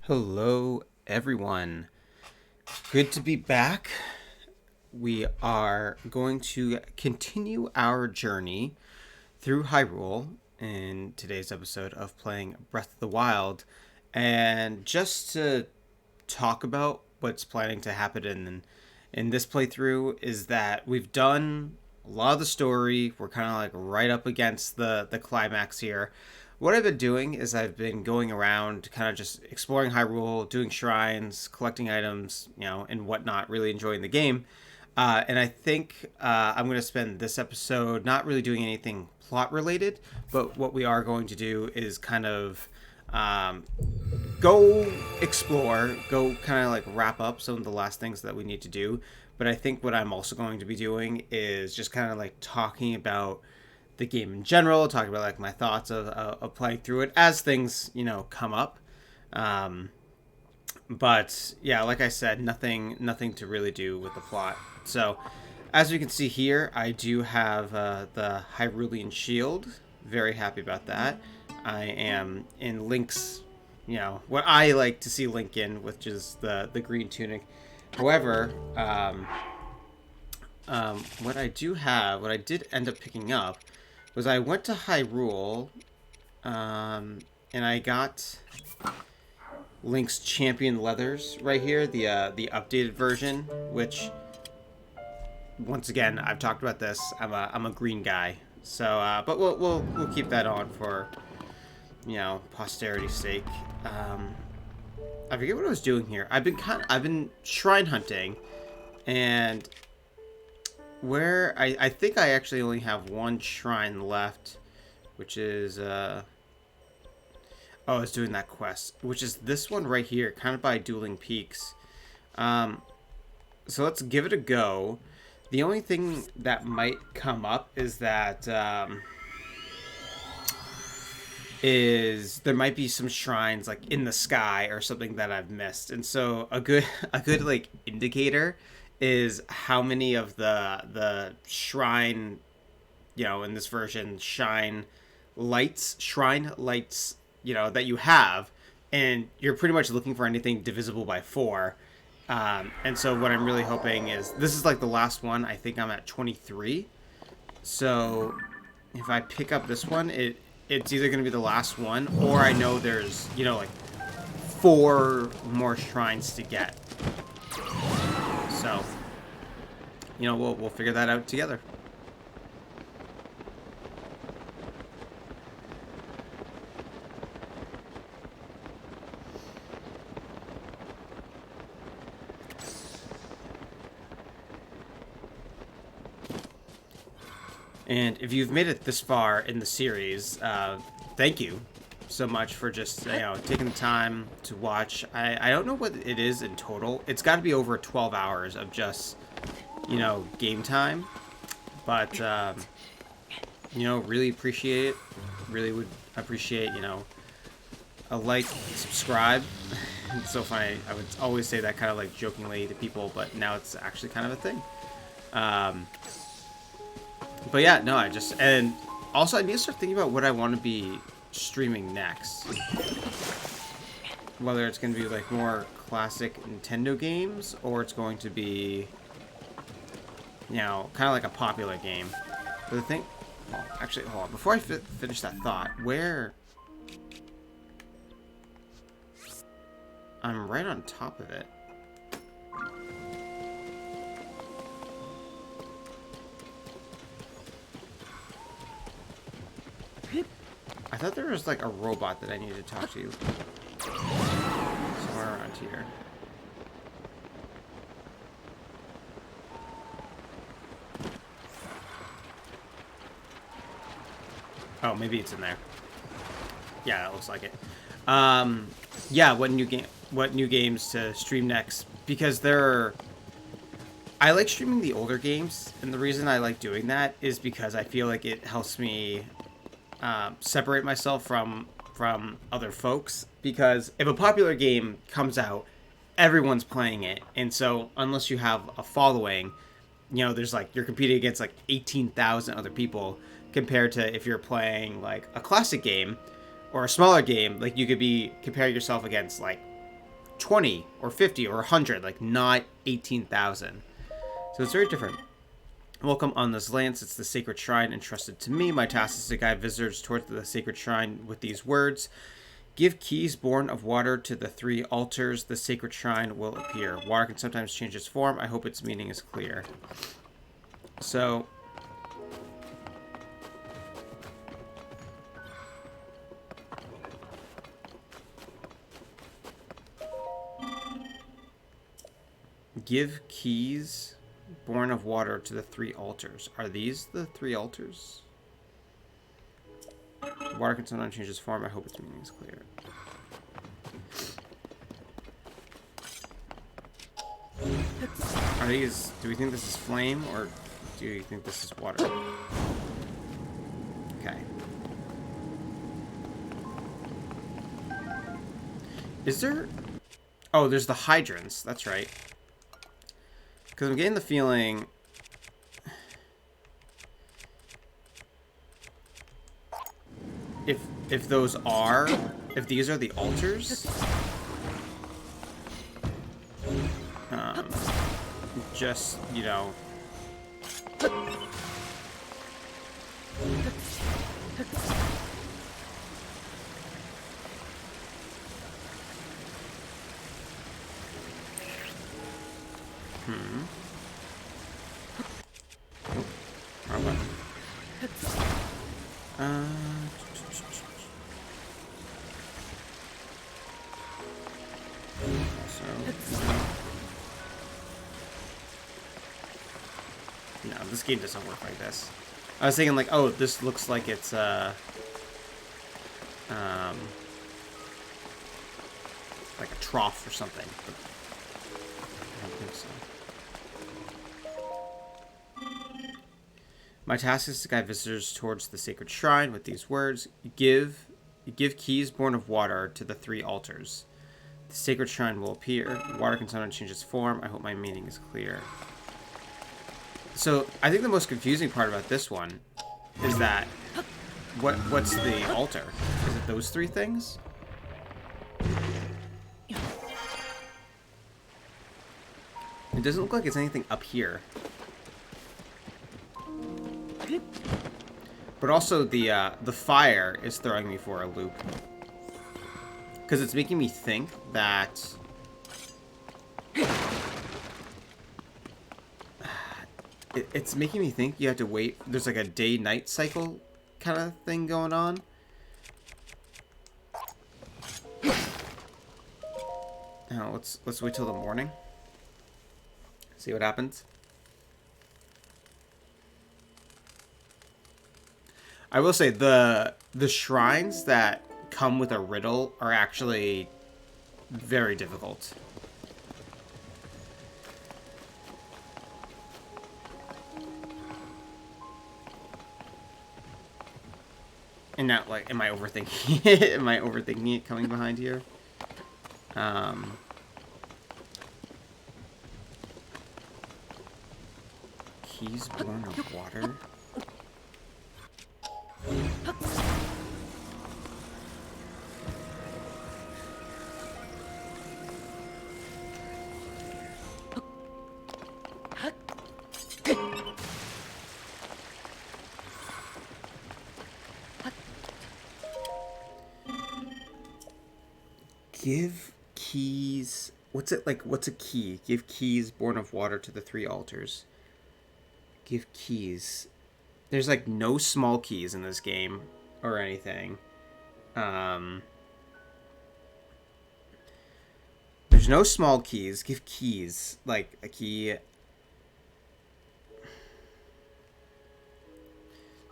Hello, everyone. Good to be back. We are going to continue our journey through Hyrule in today's episode of playing Breath of the Wild. And just to talk about what's planning to happen in this playthrough is that we've done a lot of the story. We're kind of like right up against the climax here. What I've been doing is I've been going around kind of just exploring Hyrule, doing shrines, collecting items, and whatnot, really enjoying the game. And I think I'm going to spend this episode not really doing anything plot related, but what we are going to do is kind of um, go explore, go kind of like wrap up some of the last things that we need to do. But I think what I'm also going to be doing is just kind of like talking about the game in general, talking about like my thoughts of playing through it as things come up. Um, but yeah, like I said, nothing to really do with the plot. So as you can see here, I do have the Hyrulean shield. Very happy about that. I am in Link's, what I like to see Link in, which is the green tunic. However, what what I did end up picking up, was I went to Hyrule, and I got Link's Champion Leathers right here, the updated version, which once again I've talked about this. I'm a green guy, so but we'll keep that on for posterity's sake. I forget what I was doing here. I've been shrine hunting, and where I think I actually only have one shrine left, which is oh, it's doing that quest, which is this one right here, kind of by Dueling Peaks. So let's give it a go. The only thing that might come up is that is there might be some shrines like in the sky or something that I've missed, and so a good like indicator is how many of the shrine, in this version, shrine lights, that you have, and you're pretty much looking for anything divisible by 4. And so what I'm really hoping is this is like the last one. I think I'm at 23. So if I pick up this one, it's either going to be the last one, or I know there's, like 4 more shrines to get. So, we'll figure that out together. And if you've made it this far in the series, thank you so much for just taking the time to watch. I don't know what it is in total. It's got to be over 12 hours of just game time. But really appreciate it. Really would appreciate a like, subscribe. It's so funny. I would always say that kind of like jokingly to people, but now it's actually kind of a thing. But yeah, no, and also I need to start thinking about what I want to be streaming next. Whether it's going to be like more classic Nintendo games, or it's going to be, kind of like a popular game. But the thing, well, actually, hold on, before I finish that thought, where I'm right on top of it. I thought there was like a robot that I needed to talk to. Somewhere around here. Oh, maybe it's in there. Yeah, that looks like it. Yeah, what new games to stream next? Because I like streaming the older games, and the reason I like doing that is because I feel like it helps me separate myself from other folks, because if a popular game comes out, everyone's playing it, and so unless you have a following, there's like you're competing against like 18,000 other people, compared to if you're playing like a classic game or a smaller game, like you could be comparing yourself against like 20 or 50 or 100, like not 18,000. So it's very different. Welcome on this land. It's the sacred shrine entrusted to me. My task is to guide visitors towards the sacred shrine with these words. Give keys born of water to the 3 altars. The sacred shrine will appear. Water can sometimes change its form. I hope its meaning is clear. So... give keys born of water to the 3 altars. Are these the 3 altars? Water can sometimes change its form. I hope its meaning is clear. Are these... do we think this is flame, or do you think this is water? Okay. Is there... oh, there's the hydrants. That's right. Because I'm getting the feeling... if those are... if these are the altars... just, you know... no, this game doesn't work like this. I was thinking like, oh, this looks like it's like a trough or something. But I don't think so. My task is to guide visitors towards the sacred shrine with these words. Give keys born of water to the 3 altars. The sacred shrine will appear. Water can sometimes change its form. I hope my meaning is clear. So, I think the most confusing part about this one is that what's the altar? Is it those 3 things? It doesn't look like it's anything up here. But also the fire is throwing me for a loop. Because it's making me think that... it's making me think you have to wait. There's like a day-night cycle kind of thing going on. Now let's wait till the morning. See what happens. I will say the shrines that come with a riddle are actually very difficult. And not like, am I overthinking it? Am I overthinking it coming behind here? Keys born of water? Give keys... what's it like? What's a key? Give keys born of water to the 3 altars. Give keys. There's like no small keys in this game or anything. There's no small keys. Give keys. Like a key.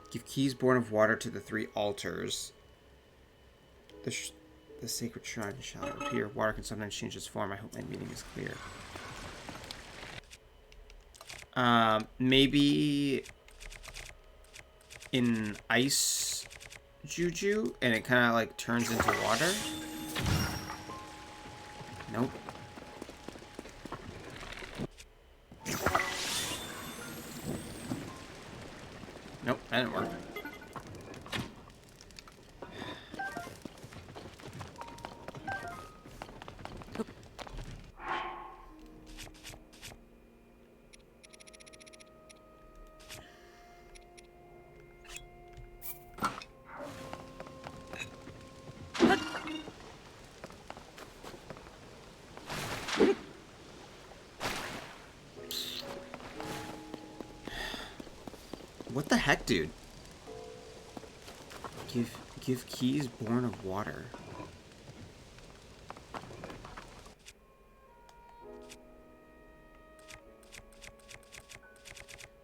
Give keys born of water to the 3 altars. The sacred shrine shall appear. Water can sometimes change its form. I hope my meaning is clear. Maybe in ice juju, and it kind of like turns into water. Nope. Nope, that didn't work. What the heck, dude? Give keys born of water.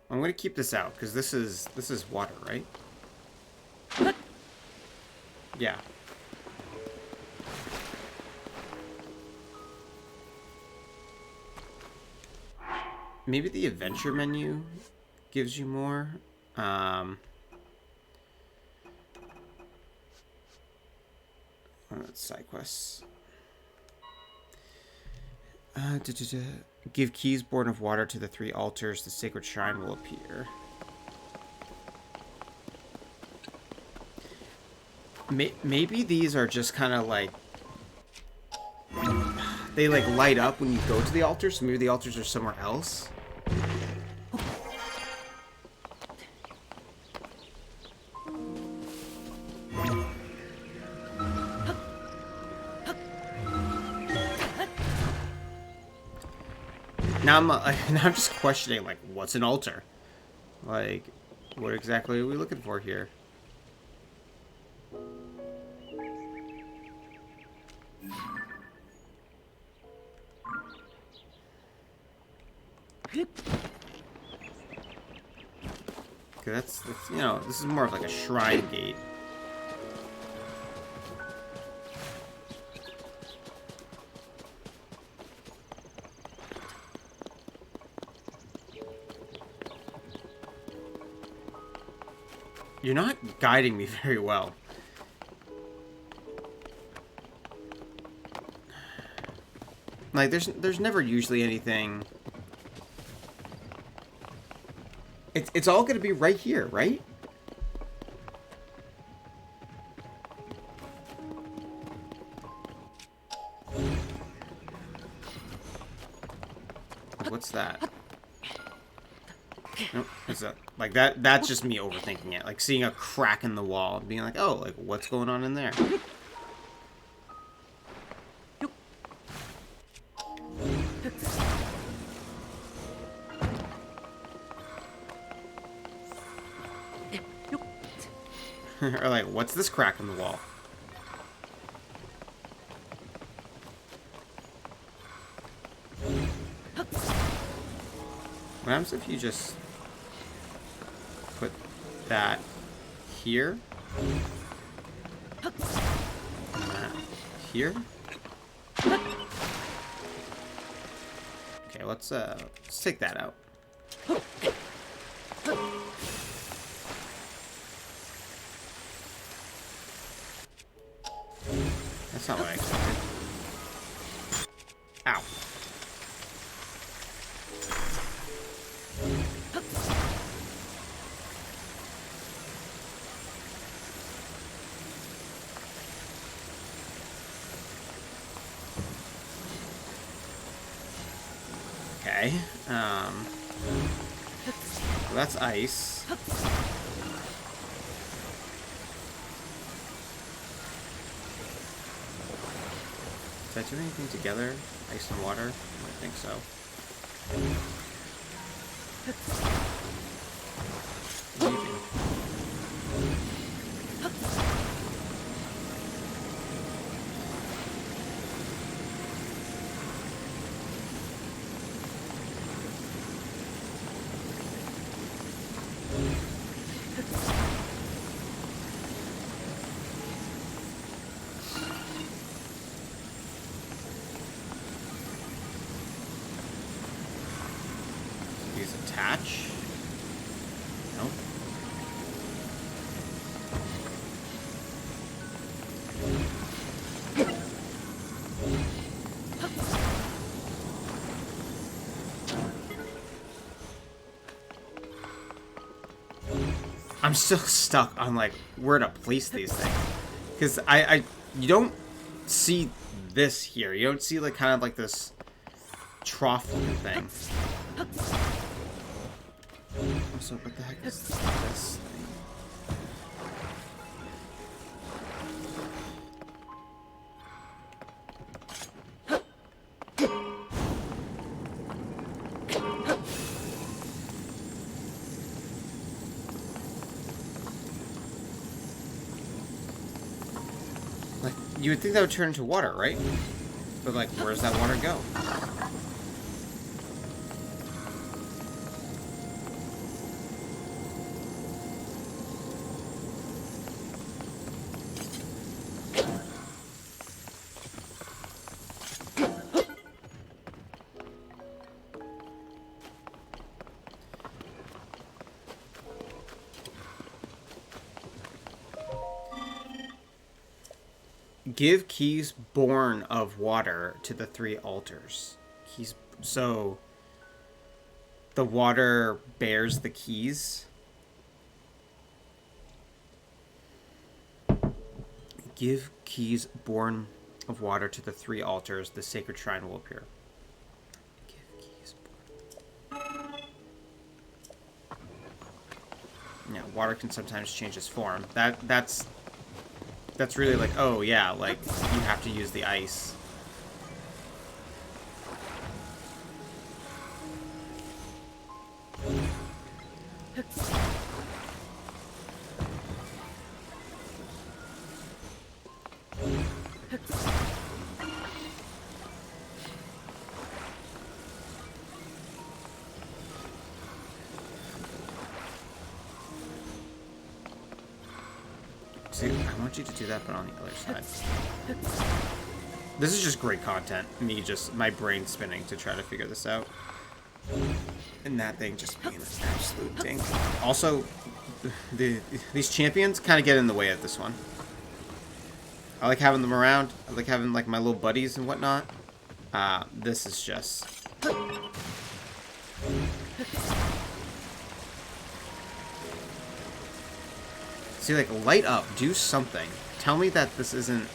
I'm gonna keep this out because this is water, right? Yeah. Maybe the adventure menu gives you more. That's side quests. Give keys born of water to the 3 altars. The sacred shrine will appear. Maybe these are just kind of like... They like light up when you go to the altar, so maybe the altars are somewhere else. Now I'm just questioning, like, what's an altar? Like, what exactly are we looking for here? Okay, that's, you know, this is more of like a shrine gate. You're not guiding me very well. Like, there's never usually anything. It's all gonna be right here, right? What's that? Nope, is that like that? That's just me overthinking it. Like seeing a crack in the wall, being like, "Oh, like what's going on in there?" Or like, "What's this crack in the wall?" What happens if you just put that here? And that here? Okay, let's take that out. That's not what I expected. Ow. Okay. Well, that's ice. Did I do anything together? Ice and water? I think so. Leaving. These attach. Nope. I'm still stuck on like where to place these things, because you don't see this here. You don't see like kind of like this trough looking thing. So what the heck is this thing? You would think that would turn into water, right? But, like, where does that water go? Give keys born of water to the 3 altars. Keys. So the water bears the keys. Give keys born of water to the 3 altars. The sacred shrine will appear. Give keys born. Yeah, water can sometimes change its form. That's really like, oh yeah, like you have to use the ice. See, I want you to do that, but on the other side. This is just great content. Me just, my brain spinning to try to figure this out. And that thing just being an absolute dink. Also, these champions kind of get in the way of this one. I like having them around. I like having, like, my little buddies and whatnot. This is just... See, like, light up. Do something. Tell me that this isn't...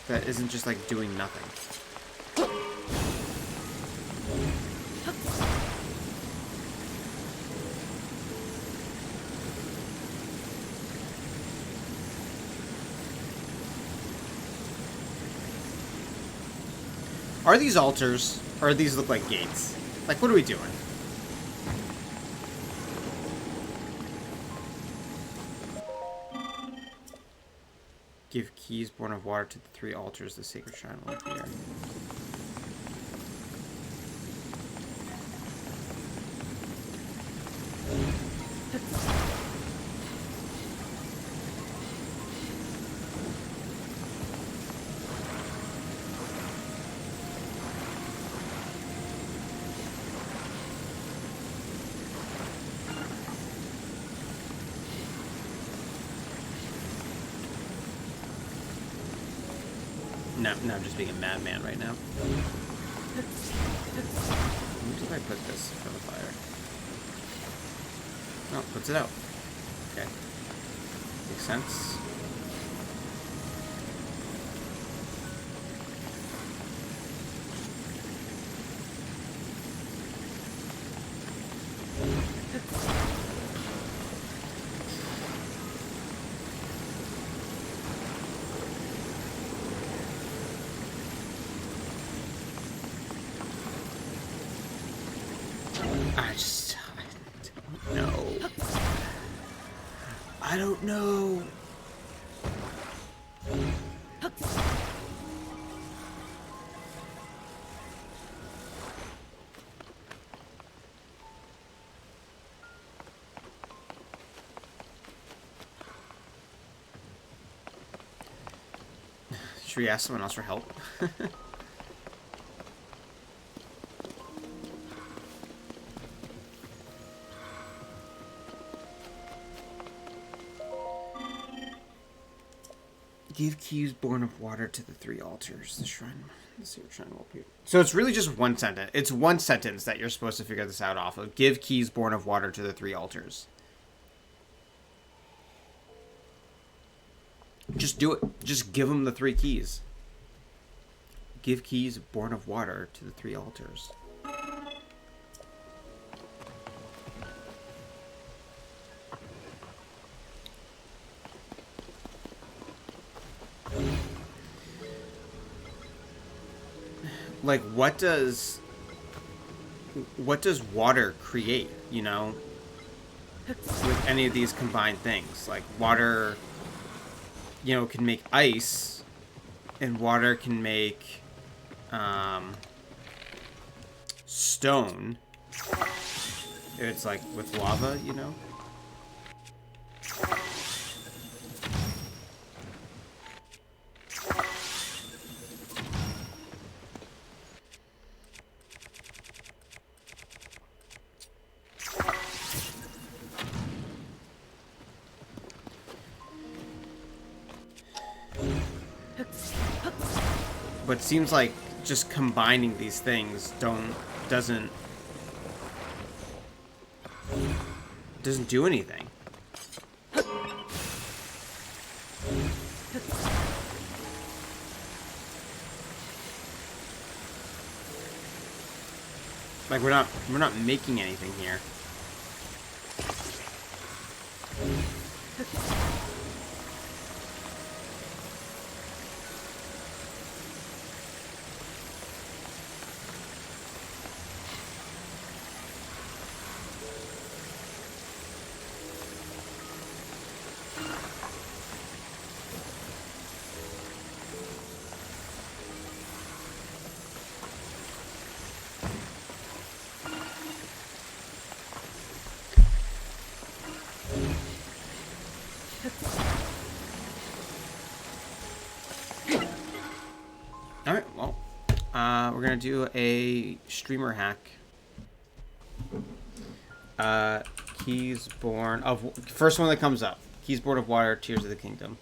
That isn't just, like, doing nothing. Are these altars, or do these look like gates? Like, what are we doing? Give keys born of water to the 3 altars. The sacred shrine will appear. No, I'm just being a madman right now. Where did I put this for the fire? Oh, puts it out. Okay. Makes sense. I don't know. Should we ask someone else for help? Give keys born of water to the 3 altars. The shrine will appear. So it's really just one sentence. It's one sentence that you're supposed to figure this out off of. Give keys born of water to the 3 altars. Just do it. Just give them the 3 keys. Give keys born of water to the 3 altars. Like, what does water create, you know? with any of these combined things. Like water, you know, can make ice, and water can make stone. It's like with lava, you know? But it seems like just combining these things doesn't do anything. Like we're not making anything here. Alright, well, we're gonna do a streamer hack. Keys born of... First one that comes up. Keys born of water, Tears of the Kingdom.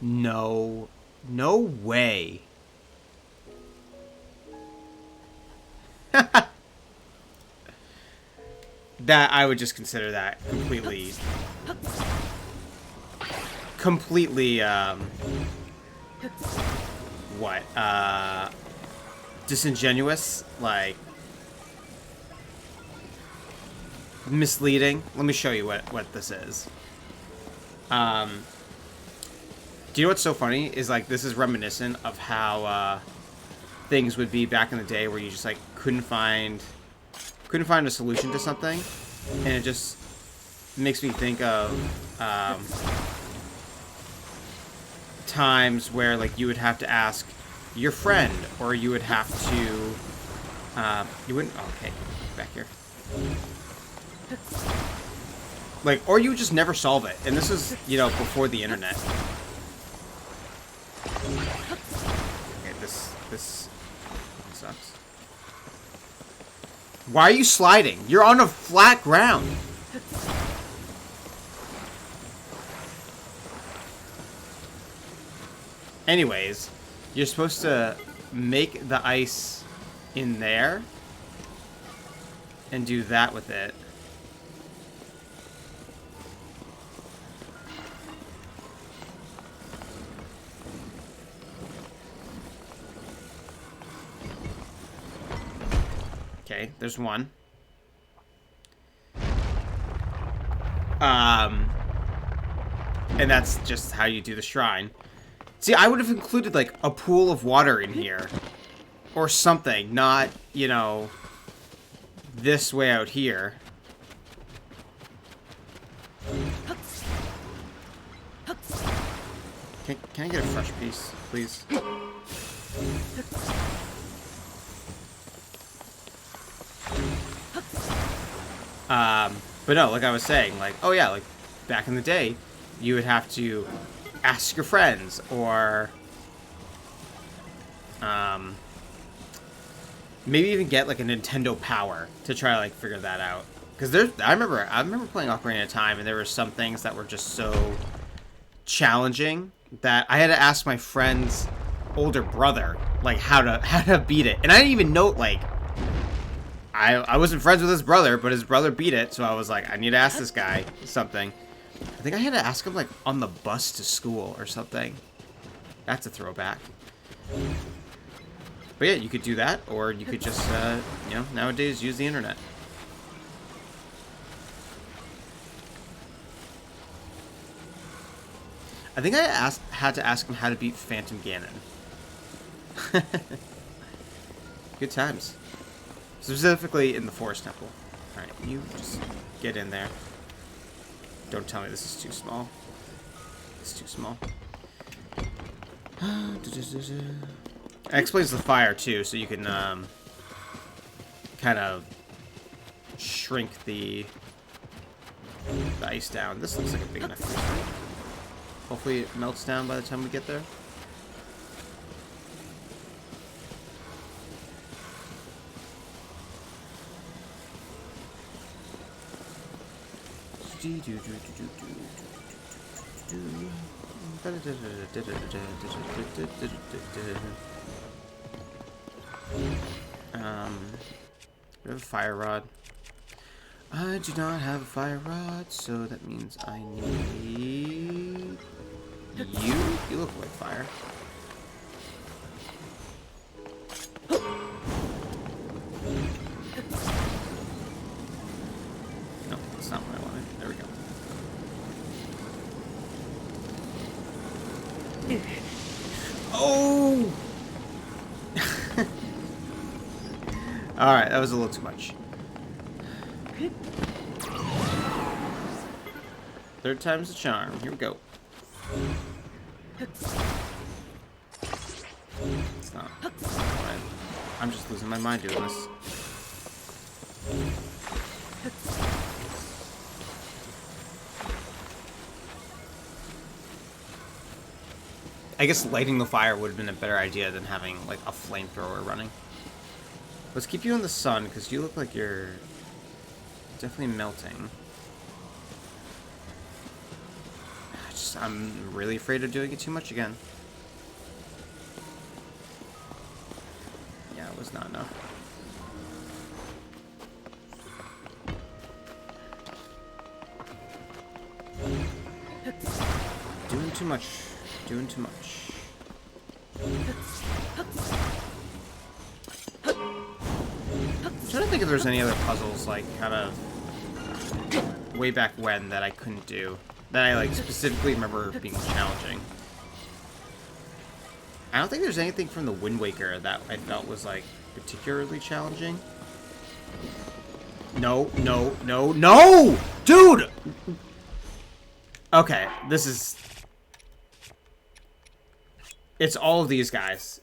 No. No way. That, I would just consider that completely, what, disingenuous, like, misleading. Let me show you what this is. Do you know what's so funny? Is, like, this is reminiscent of how, things would be back in the day where you just, like, couldn't find a solution to something, and it just makes me think of times where, like, you would have to ask your friend, or you would have to you wouldn't... Oh, okay, back here. Like, or you would just never solve it, and this is, you know, before the internet. Okay, this sucks. Why are you sliding? You're on a flat ground. Anyways, you're supposed to make the ice in there and do that with it. Okay, there's one. And that's just how you do the shrine. See, I would have included, like, a pool of water in here. Or something, not, you know, this way out here. Can I get a fresh piece, please? But no, like I was saying, like, oh yeah, like, back in the day, you would have to ask your friends, or, maybe even get, like, a Nintendo Power to try to, like, figure that out. Because I remember playing Ocarina of Time, and there were some things that were just so challenging that I had to ask my friend's older brother, like, how to beat it. And I didn't even know, like, I wasn't friends with his brother, but his brother beat it, so I was like, I need to ask this guy something. I think I had to ask him, like, on the bus to school or something. That's a throwback. But But yeah, you could do that, or you could just, you know, nowadays use the internet. I think I had to ask him how to beat Phantom Ganon. Good times. Specifically in the Forest Temple. Alright, you just get in there. Don't tell me this is too small. It's too small. It explains the fire too, so you can kind of shrink the ice down. This looks like a big enough piece, right? Hopefully it melts down by the time we get there. We have a fire rod. I do not have a fire rod, so that means I need you. You look like fire. No, that's not what I wanted. There we go. Oh! Alright, that was a little too much. Third time's the charm. Here we go. It's not. I'm just losing my mind doing this. I guess lighting the fire would have been a better idea than having, like, a flamethrower running. Let's keep you in the sun, because you look like you're definitely melting. I'm really afraid of doing it too much again. Yeah, it was not enough. Doing too much. Doing too much. I'm trying to think if there's any other puzzles, like, kind of way back when that I couldn't do. That I, like, specifically remember being challenging. I don't think there's anything from the Wind Waker that I felt was, like, particularly challenging. No, no, no, no! Dude! Okay, this is... It's all of these guys.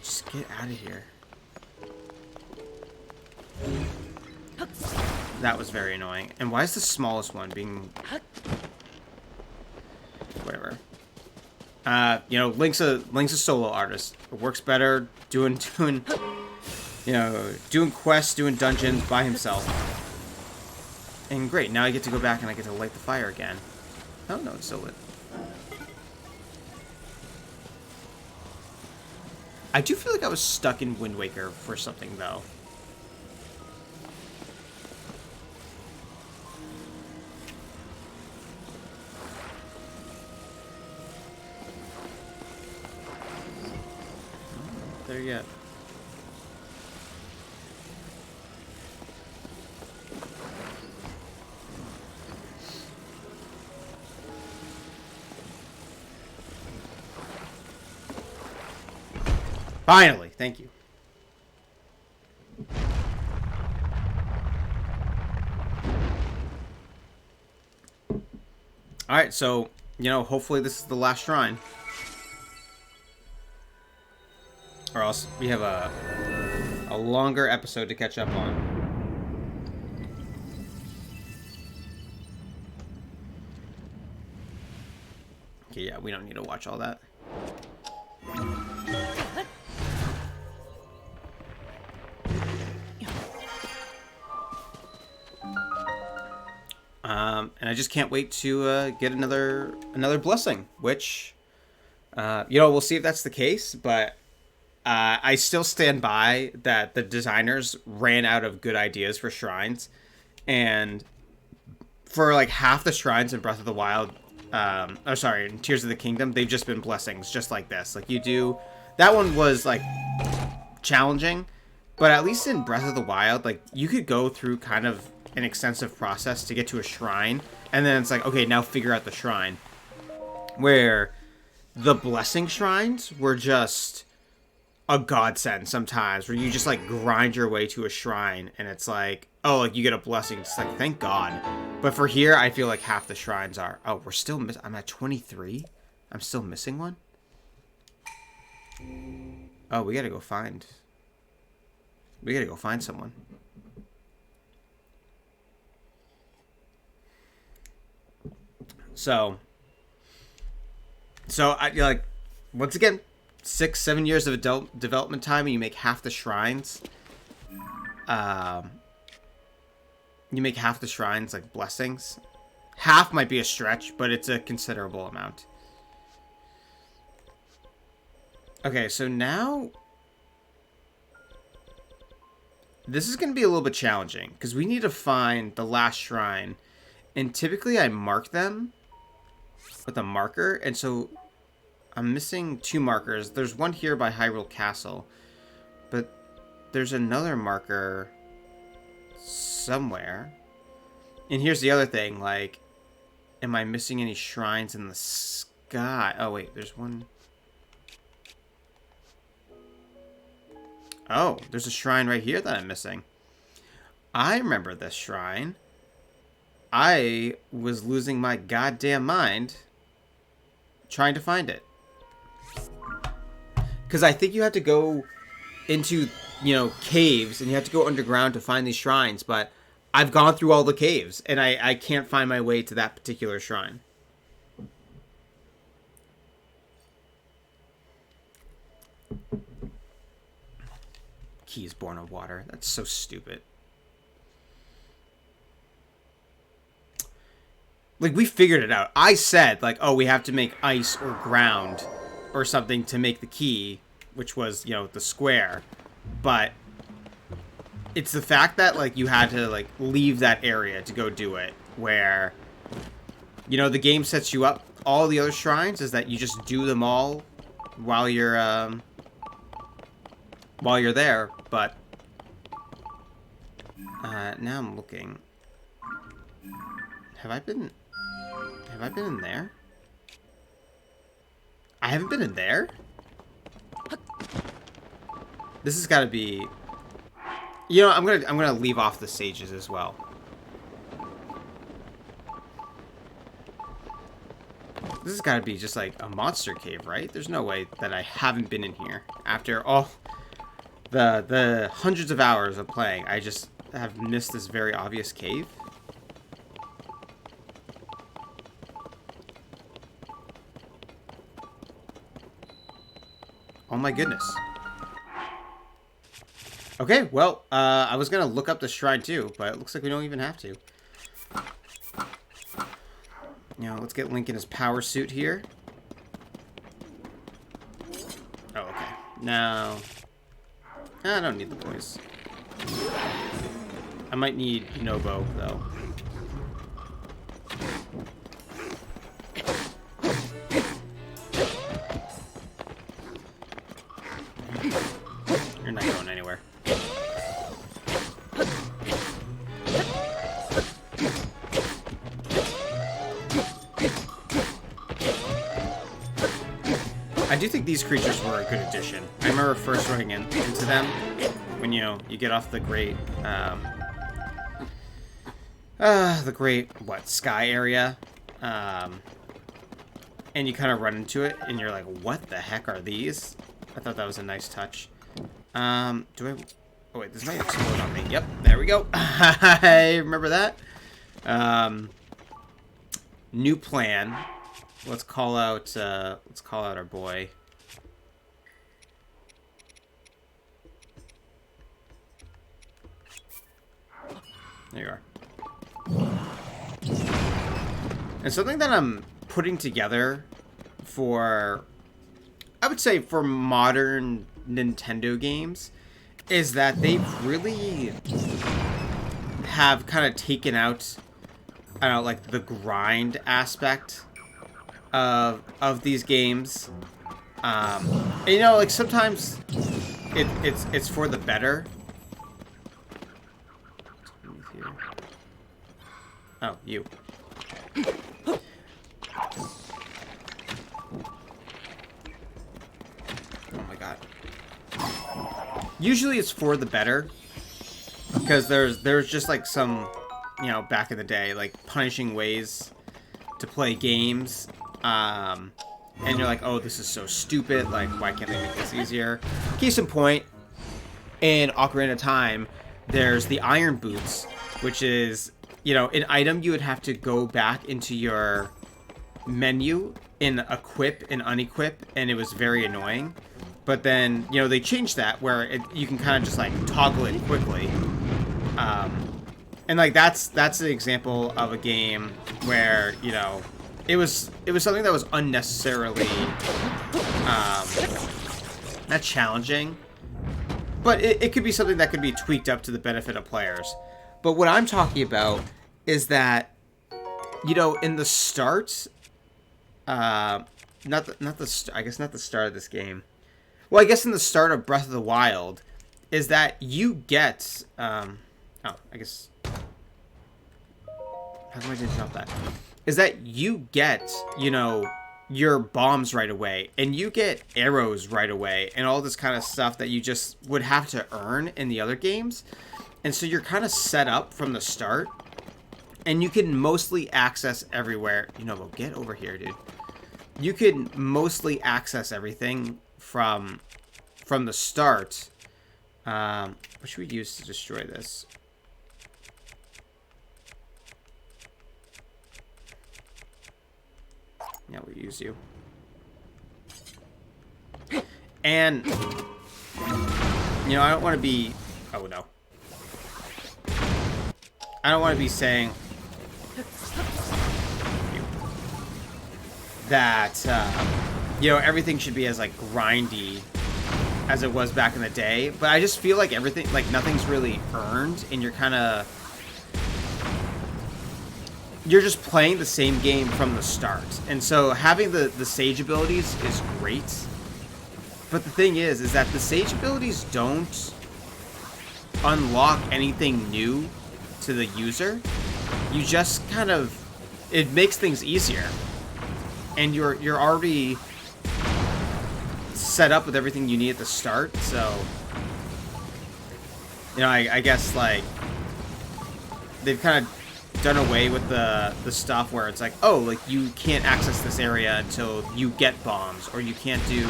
Just get out of here. That was very annoying. And why is the smallest one being... Whatever. You know, Link's a solo artist. It works better doing you know, doing quests, doing dungeons by himself. And great, now I get to go back and I get to light the fire again. Oh no, it's still lit. I do feel like I was stuck in Wind Waker for something though. There yet. Finally, thank you. All right, so, you know, hopefully this is the last shrine. Or else we have a longer episode to catch up on. Okay, yeah, we don't need to watch all that. And I just can't wait to get another blessing, which, you know, we'll see if that's the case, but I still stand by that the designers ran out of good ideas for shrines, and for like half the shrines in Breath of the Wild, Oh, sorry, in Tears of the Kingdom, they've just been blessings, just like this. Like, you do... That one was, like, challenging, but at least in Breath of the Wild, like, you could go through kind of an extensive process to get to a shrine, and then it's like, okay, now figure out the shrine. Where the blessing shrines were just a godsend sometimes, where you just, like, grind your way to a shrine, and it's like, oh, like, you get a blessing. It's like, thank God. But for here, I feel like half the shrines are... Oh, we're still missing... I'm at 23? I'm still missing one? Oh, we gotta go find... We gotta go find someone. So, I like, once again, 6-7 years of adult development time, and you make half the shrines. You make half the shrines like blessings. Half might be a stretch, but it's a considerable amount. Okay, so now this is going to be a little bit challenging because we need to find the last shrine, and typically I mark them with a marker, and so I'm missing 2 markers. There's one here by Hyrule Castle, but there's another marker somewhere. And here's the other thing, like, am I missing any shrines in the sky? Oh, wait, there's one. Oh, there's a shrine right here that I'm missing. I remember this shrine. I was losing my goddamn mind trying to find it. Because I think you have to go into, you know, caves, and you have to go underground to find these shrines, but I've gone through all the caves, and I can't find my way to that particular shrine. Key is born of water. That's so stupid. Like, we figured it out. I said, like, oh, we have to make ice or ground or something to make the key, which was, you know, the square. But it's the fact that, like, you had to, like, leave that area to go do it, where, you know, the game sets you up. All the other shrines is that you just do them all while you're there, but now I'm looking. Have I been in there? I haven't been in there? This has got to be... You know, I'm gonna leave off the sages as well. This has got to be just like a monster cave, right? There's no way that I haven't been in here after all the hundreds of hours of playing. I just have missed this very obvious cave. Oh my goodness. Okay, well, I was gonna look up the shrine too, but it looks like we don't even have to. You know, let's get Link in his power suit here. Oh, okay. Now, I don't need the boys. I might need Nobo, though. You're not going anywhere. I do think these creatures were a good addition. I remember first running into them when, you know, you get off the great, sky area, and you kind of run into it, and you're like, what the heck are these? I thought that was a nice touch. Do I... Oh, wait, this might explode on me. Yep, there we go. I remember that. New plan. Let's call out our boy. There you are. And something that I'm putting together for, I would say, for modern Nintendo games, is that they really have kind of taken out, I don't know, like the grind aspect of these games. And, you know, like sometimes it's for the better. Oh, you. Oh my god. Usually it's for the better, because there's just like some, you know, back in the day, like punishing ways to play games, and you're like, oh, this is so stupid, like, why can't they make this easier? Case in point, in Ocarina of Time, there's the Iron Boots, which is, you know, an item you would have to go back into your menu and equip and unequip, and it was very annoying. But then, you know, they changed that where you can kind of just like toggle it quickly. And like that's an example of a game where, you know, it was something that was unnecessarily not challenging, but it could be something that could be tweaked up to the benefit of players. But what I'm talking about is that, you know, in the start, I guess not the start of this game. Well, I guess in the start of Breath of the Wild, is that you get, I guess, how come I didn't drop that? Is that you get, you know, your bombs right away, and you get arrows right away, and all this kind of stuff that you just would have to earn in the other games. And so you're kind of set up from the start, and you can mostly access everywhere. You know, well, get over here, dude. You can mostly access everything from the start. What should we use to destroy this? Yeah, we'll use you. And, you know, I don't want to be... Oh, no. I don't want to be saying that, you know, everything should be as, like, grindy as it was back in the day. But I just feel like everything, like, nothing's really earned, and you're kind of... You're just playing the same game from the start. And so having the sage abilities is great. But the thing is that the sage abilities don't unlock anything new to the user. You just kind of... It makes things easier. And you're already set up with everything you need at the start, so... You know, I guess, like... They've kind of done away with the stuff where it's like, oh, like, you can't access this area until you get bombs, or you can't do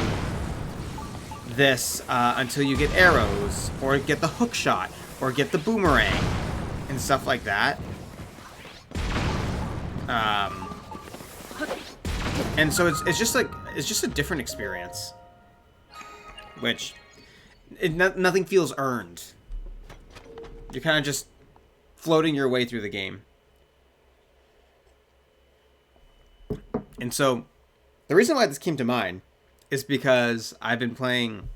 this until you get arrows, or get the hook shot, or get the boomerang, and stuff like that. And so it's just like, it's just a different experience, which nothing feels earned. You're kind of just floating your way through the game. And so the reason why this came to mind is because I've been playing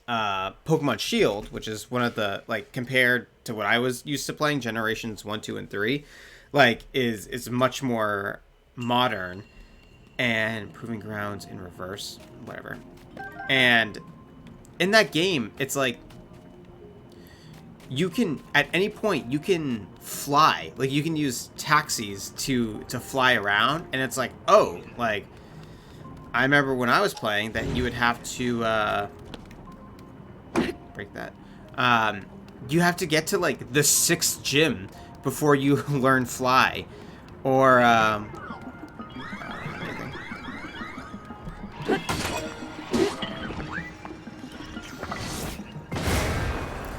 Pokemon Shield, which is one of the, like, compared to what I was used to playing, generations 1, 2, and 3, like, is much more modern. And Proving Grounds in reverse, whatever. And in that game, it's like, you can, at any point, you can fly. Like, you can use taxis to fly around, and it's like, oh, like, I remember when I was playing that you would have to, break that. You have to get to, like, the 6th gym before you learn fly. Or,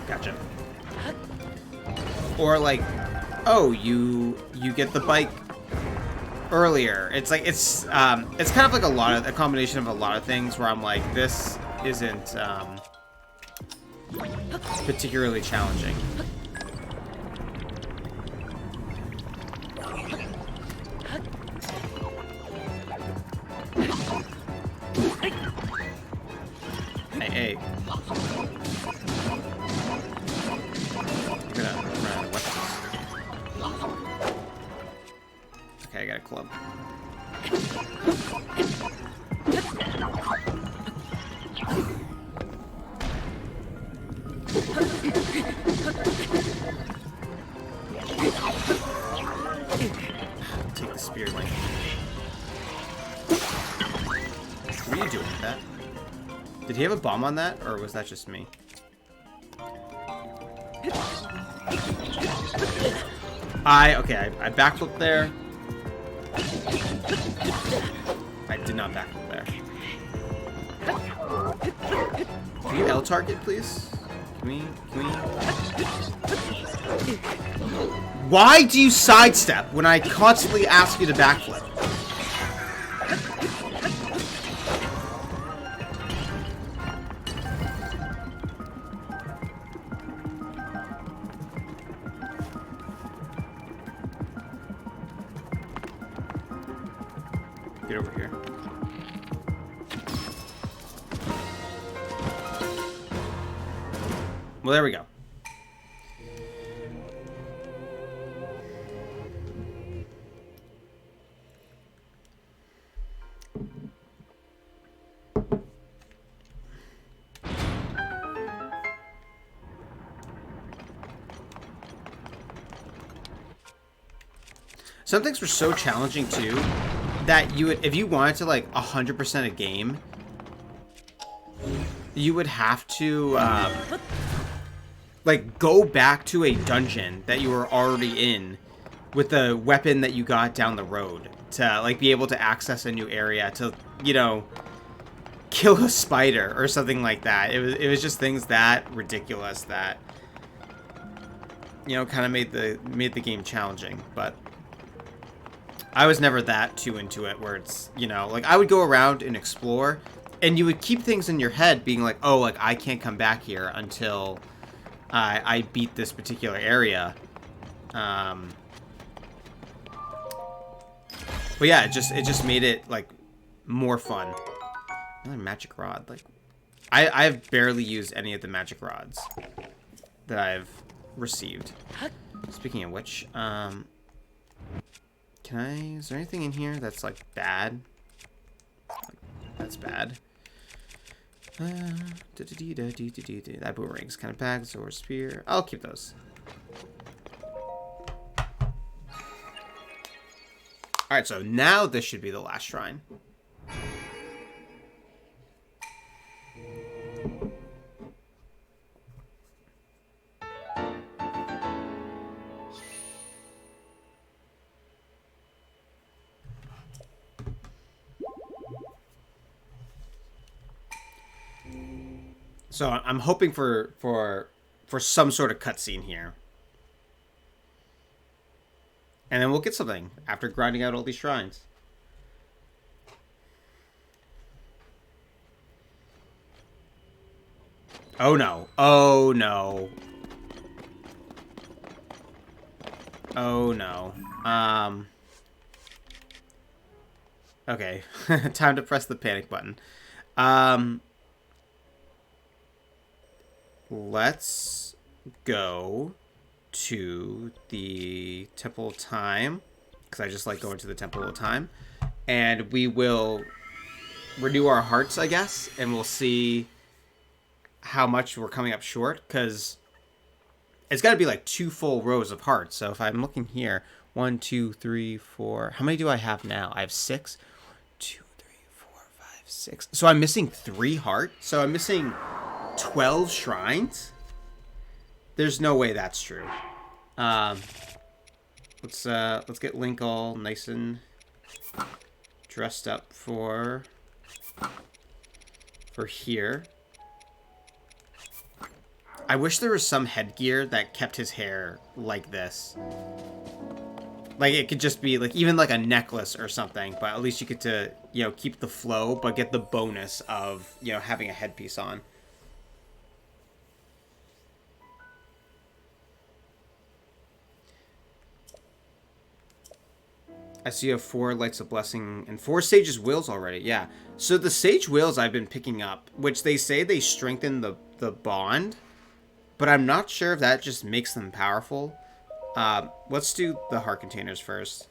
Gotcha. Or like, oh, you get the bike earlier. It's like it's kind of like a combination of a lot of things where I'm like, this isn't particularly challenging. Hey. Okay, I got a club. Take the spear, Link. What are you doing with that? Did he have a bomb on that, or was that just me? Okay, I backflipped there. I did not backflip there. Can you L target, please? Can we? Why do you sidestep when I constantly ask you to backflip? Get over here. Well, there we go. Some things were so challenging too that you would, if you wanted to like 100% a game, you would have to like go back to a dungeon that you were already in with the weapon that you got down the road to like be able to access a new area to, you know, kill a spider or something like that. It was just things that ridiculous that, you know, kind of made the game challenging. But I was never that too into it where it's, you know, like I would go around and explore and you would keep things in your head being like, oh, like I can't come back here until I beat this particular area. But yeah, it just made it like more fun. Another magic rod. Like I've barely used any of the magic rods that I've received. Speaking of which, is there anything in here that's like bad? That's bad. That boomerang's kind of bad. Sword, spear. I'll keep those. Alright, so now this should be the last shrine. So I'm hoping for some sort of cutscene here. And then we'll get something after grinding out all these shrines. Oh no. Oh no. Oh no. Okay. Time to press the panic button. Let's go to the Temple of Time, because I just like going to the Temple of Time, and we will renew our hearts, I guess, and we'll see how much we're coming up short, because it's got to be like 2 full rows of hearts. So if I'm looking here, 1, 2, 3, 4, how many do I have now? I have 6. 2, 3, 4, 5, 6. So I'm missing 3 hearts. So I'm missing 12 shrines. There's no way that's true. Let's get Link all nice and dressed up for here. I wish there was some headgear that kept his hair like this. Like it could just be like even like a necklace or something, but at least you get to, you know, keep the flow but get the bonus of, you know, having a headpiece on. I see you have 4 Lights of Blessing and 4 Sage's Wills already. Yeah. So the Sage Wills I've been picking up, which they say they strengthen the bond, but I'm not sure if that just makes them powerful. Let's do the heart containers first.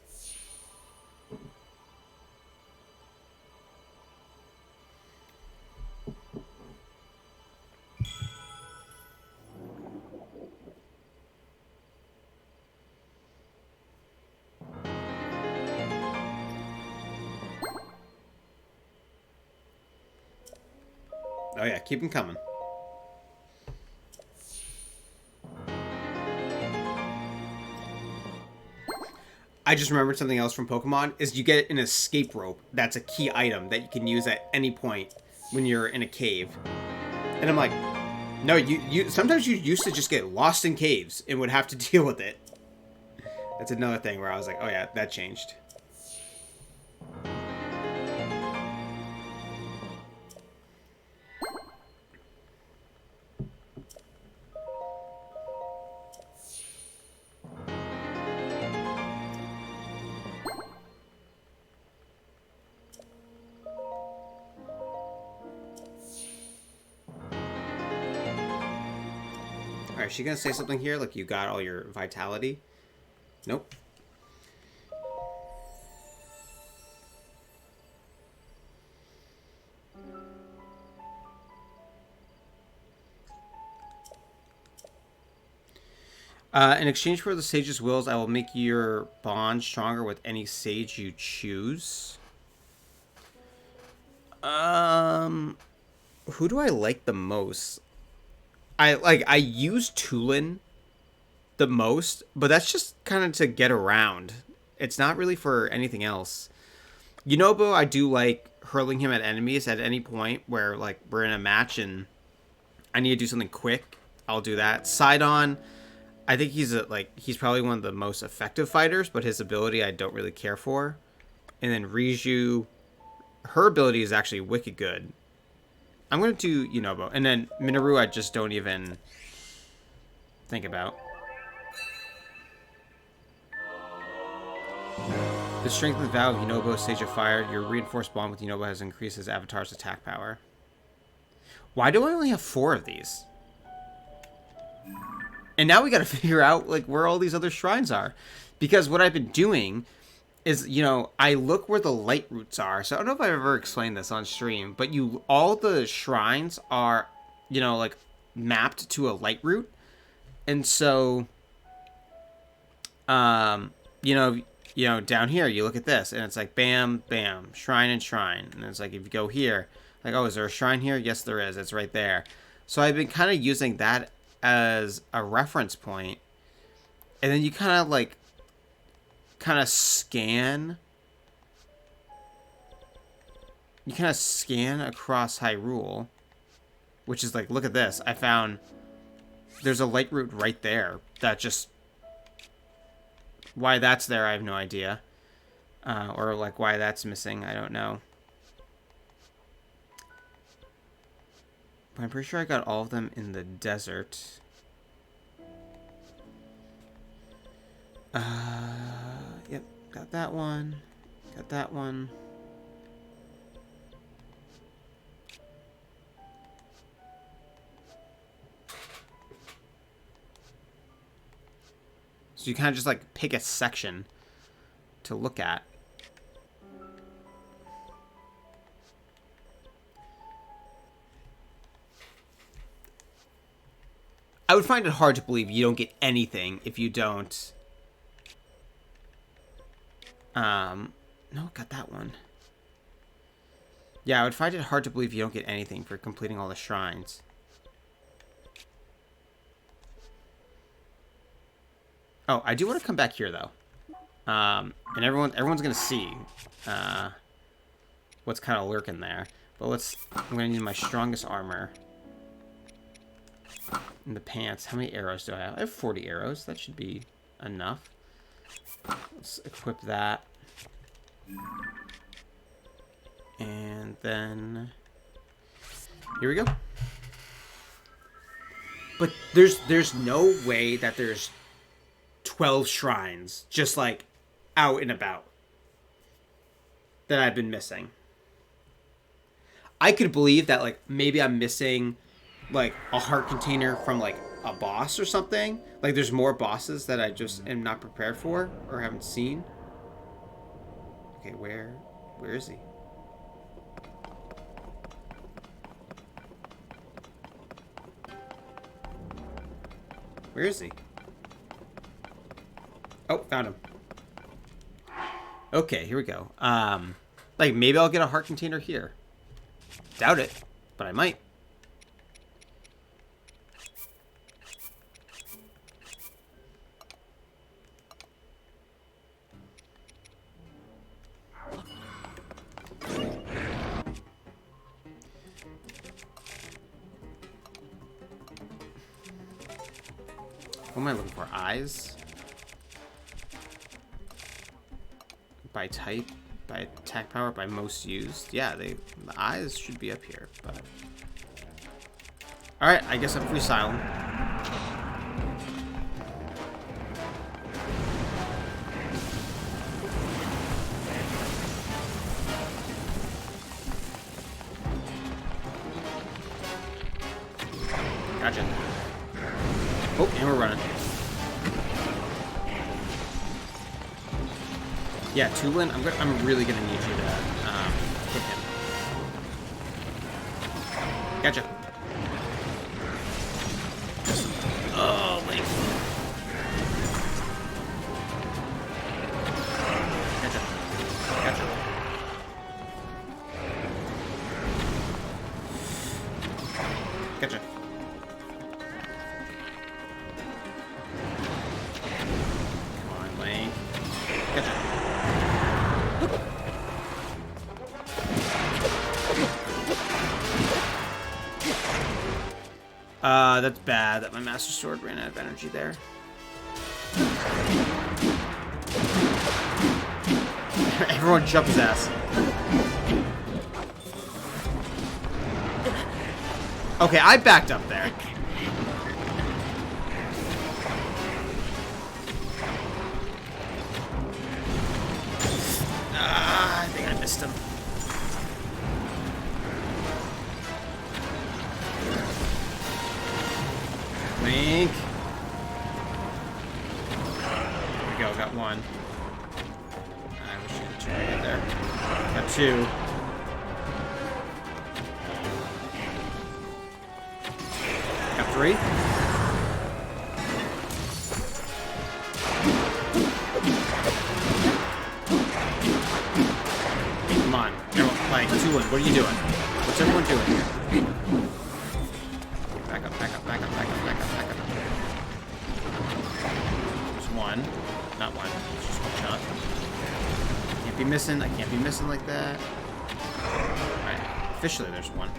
Oh yeah, keep them coming. I just remembered something else from Pokemon is you get an escape rope. That's a key item that you can use at any point when you're in a cave. And I'm like, no, you sometimes you used to just get lost in caves and would have to deal with it. That's another thing where I was like, oh yeah, that changed. Alright, is she gonna say something here? Like you got all your vitality? Nope. In exchange for the sage's wills, I will make your bond stronger with any sage you choose. Who do I like the most? I use Tulin the most, but that's just kind of to get around. It's not really for anything else. Yunobo, I do like hurling him at enemies at any point where like we're in a match and I need to do something quick. I'll do that. Sidon, I think he's probably one of the most effective fighters, but his ability I don't really care for. And then Riju, her ability is actually wicked good. I'm going to do Yunobo. And then Minoru I just don't even think about. The strength and value of Yunobo, Sage of Fire, your reinforced bond with Yunobo has increased his avatar's attack power. Why do I only have 4 of these? And now we got to figure out like where all these other shrines are. Because what I've been doing is, I look where the light roots are. So I don't know if I've ever explained this on stream, but all the shrines are, like mapped to a light root. And so, down here, you look at this and it's like, bam, bam, shrine and shrine. And it's like, if you go here, like, oh, is there a shrine here? Yes, there is. It's right there. So I've been kind of using that as a reference point. And then you kind of scan. You kind of scan across Hyrule, which is like, look at this. I found there's a light root right there. That just, why that's there, I have no idea. Or like why that's missing, I don't know. But I'm pretty sure I got all of them in the desert. Yep, got that one. Got that one. So you kind of just like pick a section to look at. I would find it hard to believe you don't get anything if you don't. No, got that one. Yeah, I would find it hard to believe you don't get anything for completing all the shrines. Oh, I do want to come back here though. And everyone's gonna see what's kind of lurking there. But I'm gonna need my strongest armor. And the pants. How many arrows do I have? I have 40 arrows. That should be enough. Let's equip that. And then here we go. But there's no way that there's 12 shrines just like out and about that I've been missing. I could believe that like maybe I'm missing like a heart container from like a boss or something. Like there's more bosses that I just am not prepared for or haven't seen. Okay, where is he? Where is he? Oh, found him. Okay, here we go. Like maybe I'll get a heart container here. Doubt it, but I might. What am I looking for? Eyes? By type? By attack power? By most used? Yeah, the eyes should be up here, but... Alright, I guess I'm freestyling. Gotcha. Oh, and we're running. Yeah, Tulin, I'm really gonna need you to hit him. Gotcha. Oh, wait. Gotcha. Gotcha. Gotcha. Come on, Link. Gotcha. That's bad that my Master Sword ran out of energy there. Everyone jump his ass. Okay, I backed up there. I think I missed him. Link. There we go, got one. I wish you had two right there. Got two. Got three. Come on. Everyone, like, Tulin, what are you doing? What's everyone doing here? Back up, back up, back up, back up, back up, back up. There's one. Not one. It's just one shot. Can't be missing. I can't be missing like that. Alright. Officially, there's one.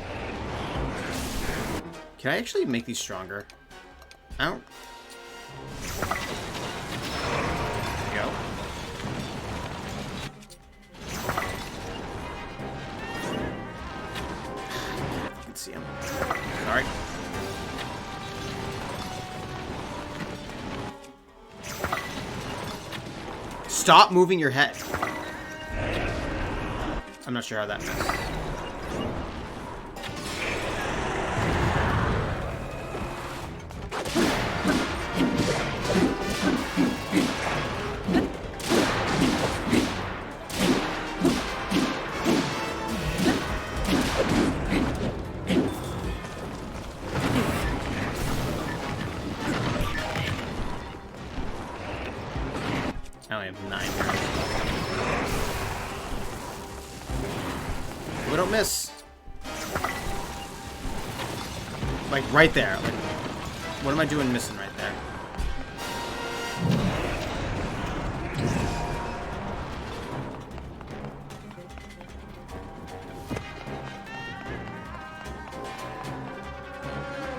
Can I actually make these stronger? I don't... There we go. You can see him. Sorry. Stop moving your head. I'm not sure how that missed. I only have 9 here. We don't miss. Like, right there. Like, what am I doing missing right there?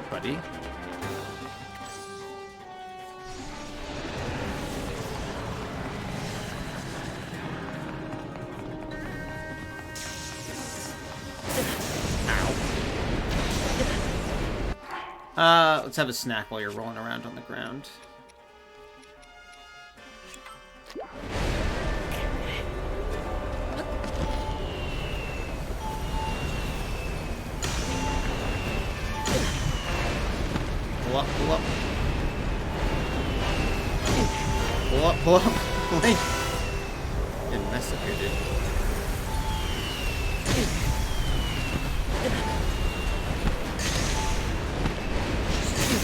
Buddy. Let's have a snack while you're rolling around on the ground. Pull up, pull up. Pull up, pull up. Link. Didn't mess up here, dude.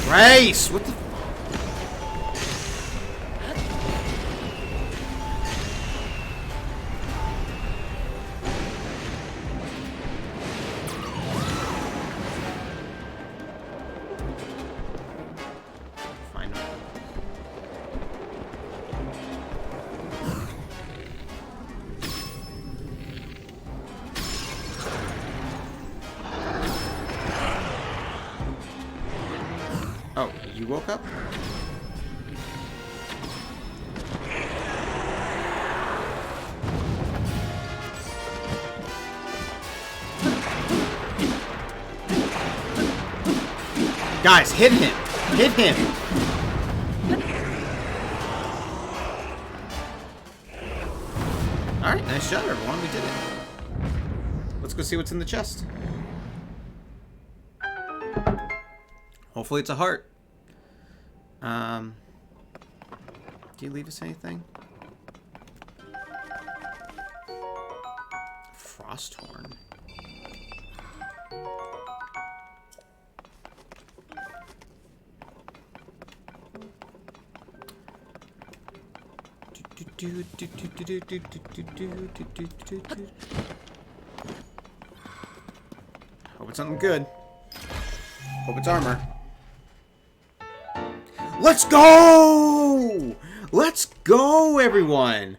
Grace! What the... Fine. Oh, you woke up? Guys, hit him! Hit him! Alright, nice job, everyone. We did it. Let's go see what's in the chest. Hopefully it's a heart. Do you leave us anything? Frosthorn. Hope it's something good. Hope it's armor. Let's go! Let's go, everyone!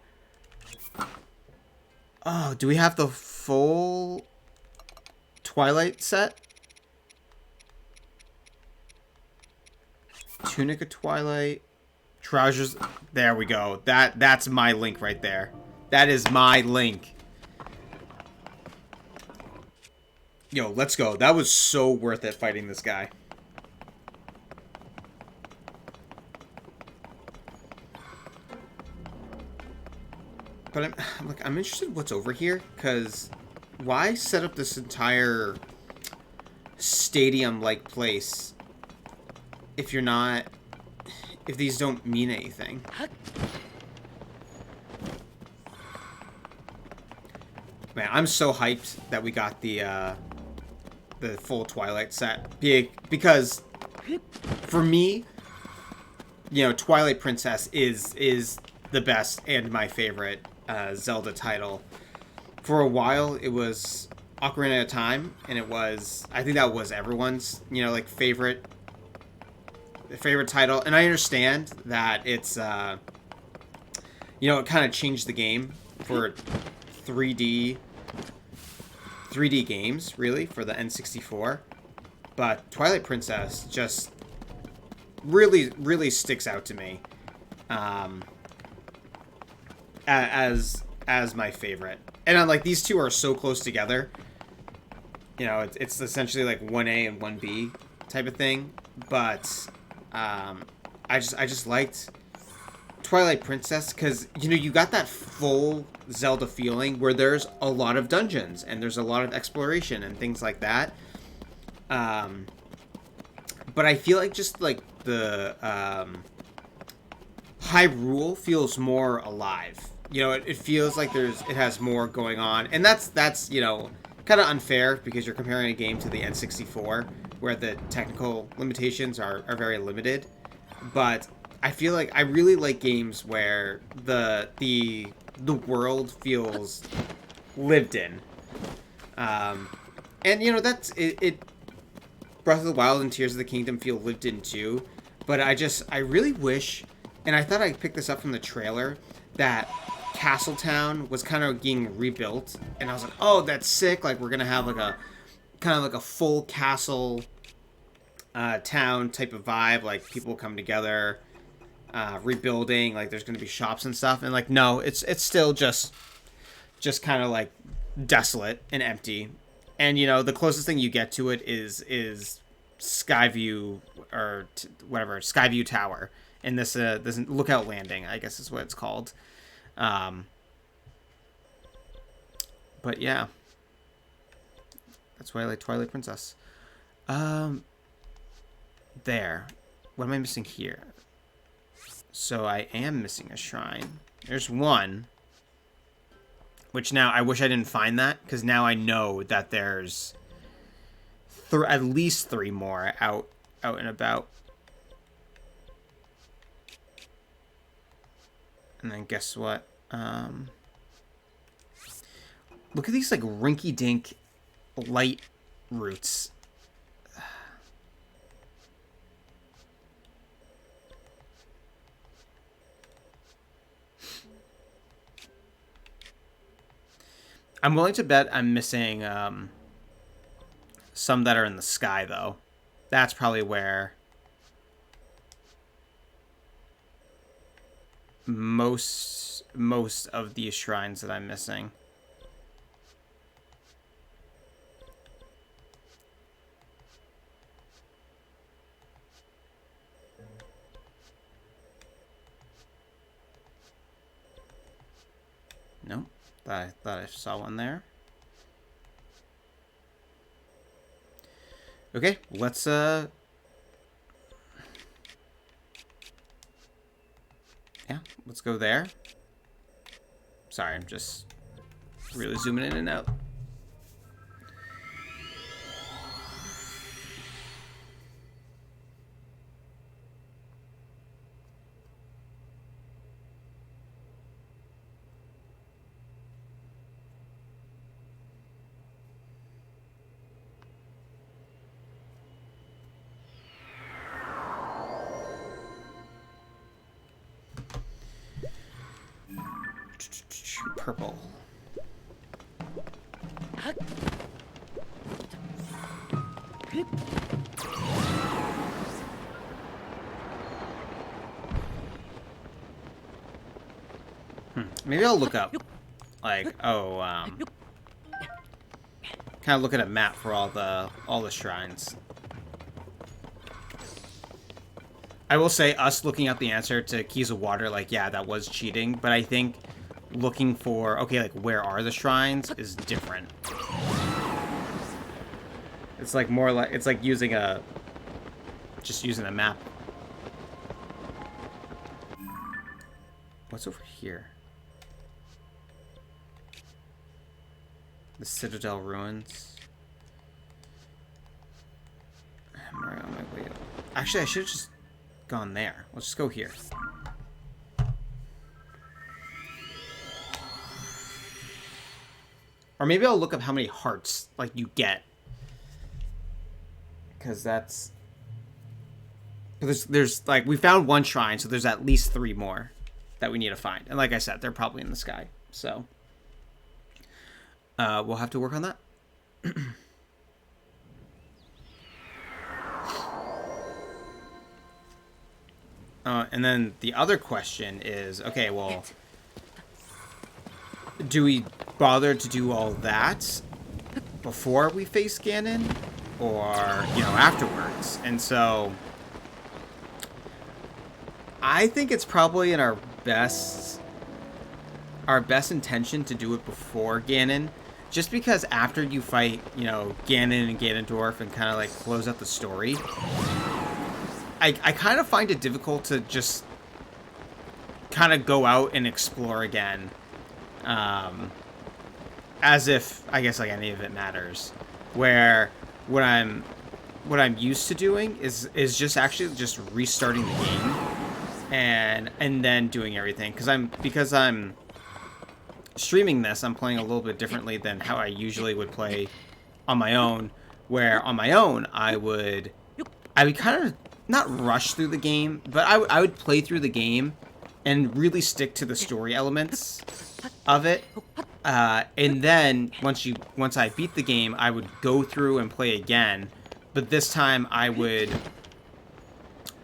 Oh, do we have the full Twilight set? Tunic of Twilight. Trousers. There we go. That's my link right there. That is my link. Yo, let's go. That was so worth it fighting this guy. But I'm interested in what's over here, because why set up this entire stadium-like place if you're not, if these don't mean anything? Man, I'm so hyped that we got the full Twilight set, because for me, you know, Twilight Princess is the best and my favorite Zelda title. For a while, it was Ocarina of Time, and it was, I think that was everyone's, you know, like favorite title. And I understand that it's, you know, it kind of changed the game for 3D games, really, for the N64. But Twilight Princess just really sticks out to me. As my favorite. And I'm like, these two are so close together. You know, it's essentially like 1A and 1B type of thing. But I just liked Twilight Princess because, you know, you got that full Zelda feeling where there's a lot of dungeons and there's a lot of exploration and things like that. But I feel like just like the Hyrule feels more alive. You know, it feels like it has more going on, and that's you know, kind of unfair because you're comparing a game to the N64 where the technical limitations are very limited. But I feel like I really like games where the world feels lived in, and you know that's it. Breath of the Wild and Tears of the Kingdom feel lived in too, but I really wish, and I thought I picked this up from the trailer, that Castletown was kind of being rebuilt, and I was like, oh, that's sick, like we're gonna have like a kind of like a full castle town type of vibe, like people come together, rebuilding, like there's gonna be shops and stuff, and like no, it's still just kind of like desolate and empty. And you know, the closest thing you get to it is Skyview or whatever, Skyview Tower, and this Lookout Landing, I guess is what it's called. But yeah, that's why I like Twilight Princess. There. What am I missing here? So I am missing a shrine. There's one. Which now, I wish I didn't find that, because now I know that there's at least 3 more out and about. And then guess what? Look at these like rinky-dink light roots. I'm willing to bet I'm missing some that are in the sky, though. That's probably where most of these shrines that I'm missing. Thought I saw one there. Okay, let's yeah, let's go there. Sorry, I'm just really zooming in and out. Purple. Maybe I'll look up, like, kind of look at a map for all the shrines. I will say, us looking up the answer to Keys of Water, like, yeah, that was cheating, but I think looking for, okay, like, where are the shrines is different. It's like more like, it's like using just using a map. What's over here? The Citadel ruins. I'm right on my way up. Actually, I should have just gone there. Let's just go here. Or maybe I'll look up how many hearts, like, you get. Because that's... There's, like, we found one shrine, so there's at least 3 more that we need to find. And like I said, they're probably in the sky. So, we'll have to work on that. And then the other question is, okay, well, do we bother to do all that before we face Ganon, or, you know, afterwards? And so I think it's probably in our best intention to do it before Ganon, just because after you fight, you know, Ganon and Ganondorf and kind of like close out the story, I kind of find it difficult to just kind of go out and explore again, as if, I guess, like, any of it matters. Where what I'm used to doing is just actually just restarting the game and then doing everything, because I'm streaming this. I'm playing a little bit differently than how I usually would play on my own. Where on my own I would kind of not rush through the game, but I would play through the game and really stick to the story elements of it. And then once I beat the game, I would go through and play again. But this time I would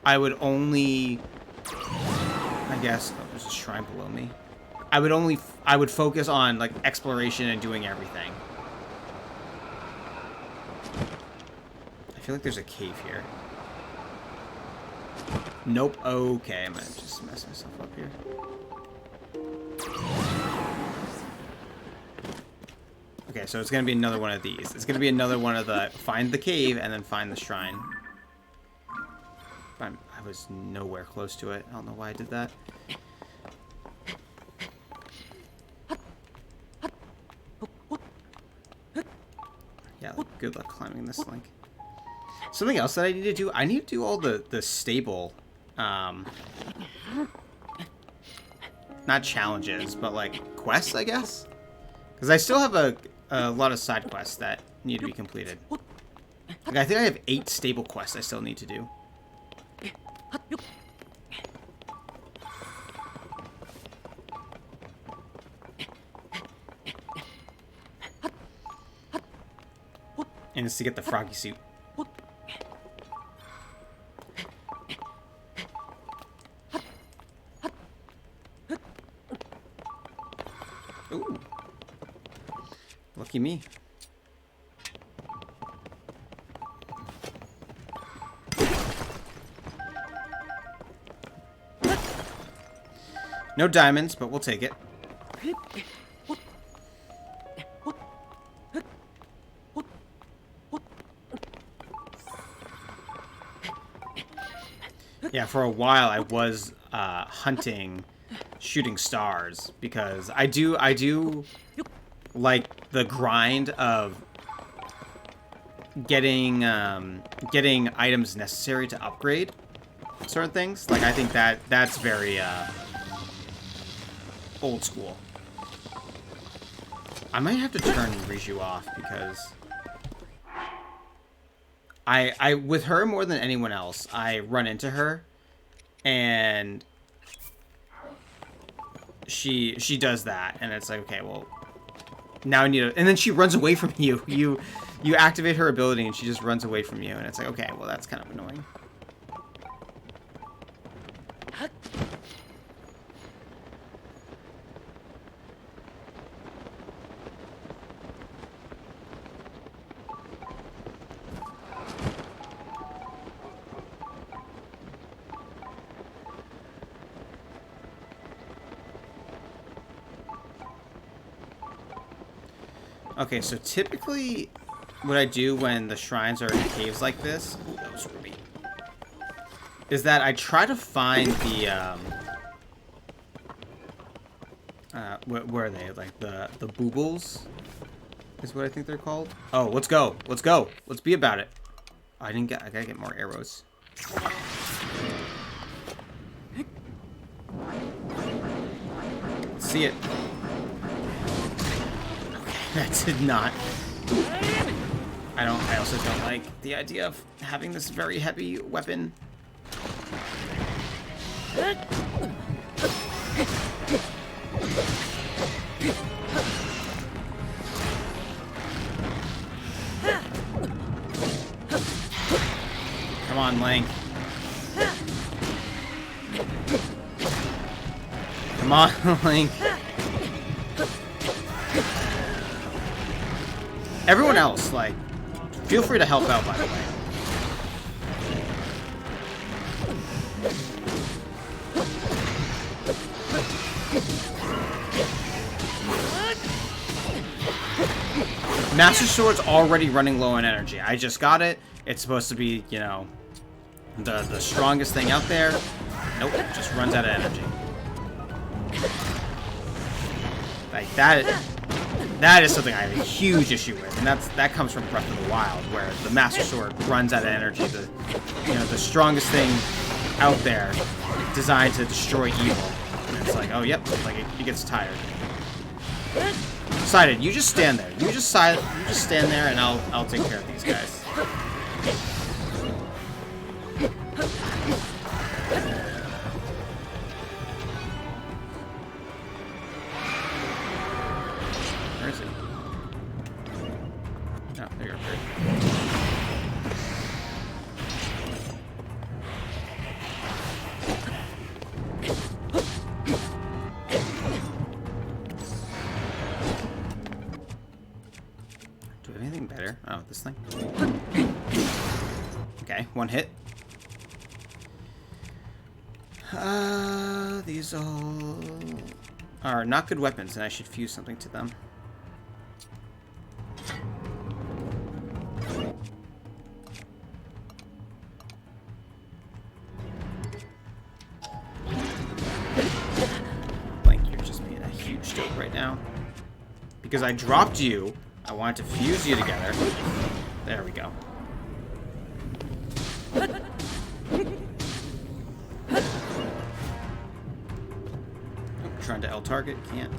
only, I guess, oh, there's a shrine below me. I would focus on, like, exploration and doing everything. I feel like there's a cave here. Nope. Okay, I might just mess myself up here. Okay, so it's gonna be another one of these. It's gonna be another one of the find the cave and then find the shrine. I was nowhere close to it. I don't know why I did that. Yeah, good luck climbing this link. Something else that I need to do, I need to do all the stable, not challenges, but, like, quests, I guess? Because I still have a lot of side quests that need to be completed. Like, I think I have 8 stable quests I still need to do. And it's to get the froggy suit. Ooh. Lucky me. No diamonds, but we'll take it. Yeah, for a while I was hunting shooting stars because I do like the grind of getting items necessary to upgrade certain things. Like I think that's very old school. I might have to turn Riju off because I with her more than anyone else, I run into her and she does that and it's like, okay, well, now I need to, and then she runs away from you. You activate her ability and she just runs away from you and it's like, okay, well, that's kind of annoying. Okay, so typically what I do when the shrines are in caves like this, ooh, that was ruby, is that I try to find the, where are they? Like the boobles is what I think they're called. Oh, let's go. Let's go. Let's be about it. Oh, I gotta get more arrows. Let's see it. That did not. I also don't like the idea of having this very heavy weapon. Come on, Link. Come on, Link. Everyone else, like, feel free to help out, by the way. Master Sword's already running low on energy. I just got it. It's supposed to be, you know, the strongest thing out there. Nope, it just runs out of energy. Like, that is something I have a huge issue with, and that comes from Breath of the Wild, where the Master Sword runs out of energy. The strongest thing out there, designed to destroy evil. And it's like, oh yep, like it gets tired. Decided, you just stand there. You just stand there, and I'll take care of these guys. Where is it? Oh, there you're good. Do we have anything better? Oh, this thing? Okay, one hit. These all are not good weapons, and I should fuse something to them. Blank, you're just being a huge dope right now. Because I dropped you, I wanted to fuse you together. There we go. Trying to L target, can't.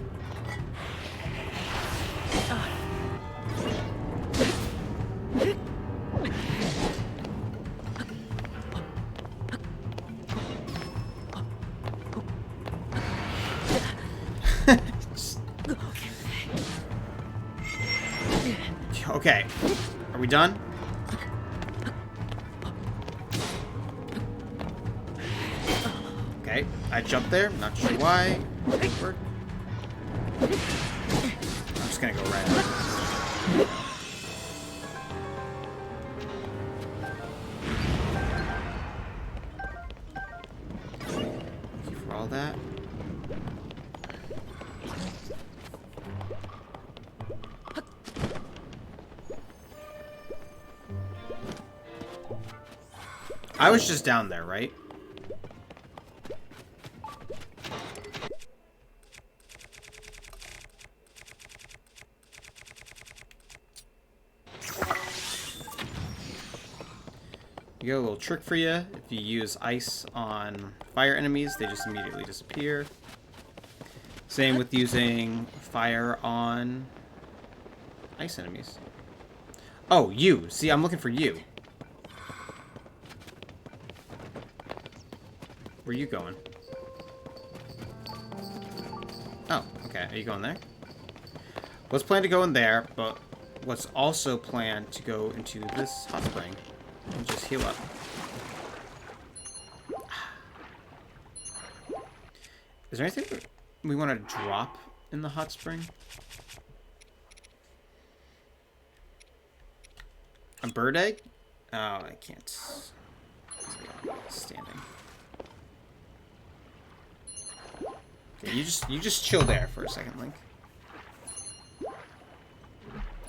Okay, are we done? Okay, I jumped there, not sure why. I'm just gonna go right out. Thank you for all that. I was just down there, right? You got a little trick for you. If you use ice on fire enemies, they just immediately disappear. Same with using fire on ice enemies. Oh, you. See, I'm looking for you. Where are you going? Oh, okay. Are you going there? Let's plan to go in there, but let's also plan to go into this hot spring and just heal up. Is there anything we want to drop in the hot spring? A bird egg? Oh, I can't. Standing. Okay, you just chill there for a second, Link.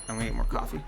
I'm gonna get more coffee.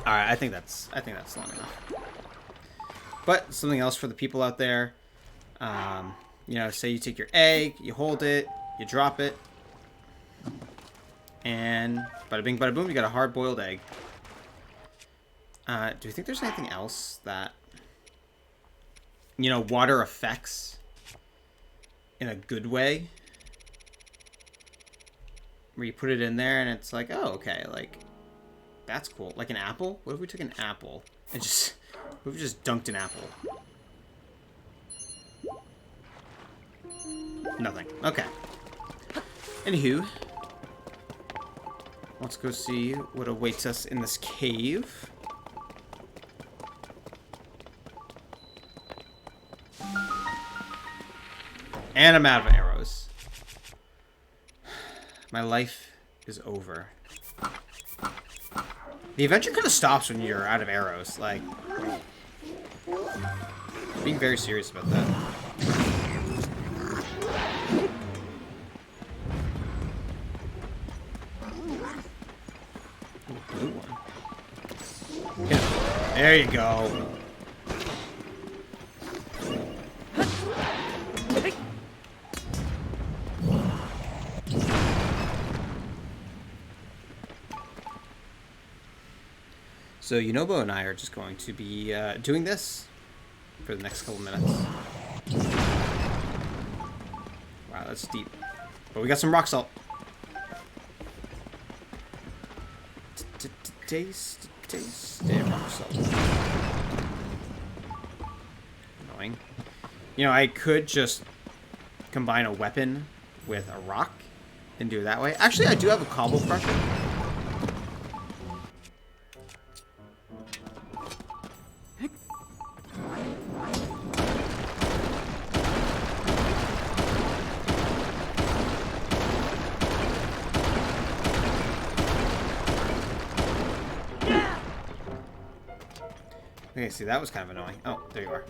All right, I think that's long enough. But something else for the people out there, you know, say you take your egg, you hold it, you drop it, and bada bing, bada boom, you got a hard-boiled egg. Do you think there's anything else that, you know, water affects in a good way? Where you put it in there and it's like, oh, okay, like, that's cool. Like an apple? What if we took an apple and just... What if we just dunked an apple? Nothing. Okay. Anywho. Let's go see what awaits us in this cave. And I'm out of arrows. My life is over. The adventure kind of stops when you're out of arrows. Like, being very serious about that. Ooh, blue one. Yeah. There you go. So Yunobo and I are just going to be doing this for the next couple minutes. Wow, that's deep. But we got some rock salt. Taste rock salt. Annoying. You know, I could just combine a weapon with a rock and do it that way. Actually, I do have a cobble crusher. Okay, see, that was kind of annoying. Oh, there you are.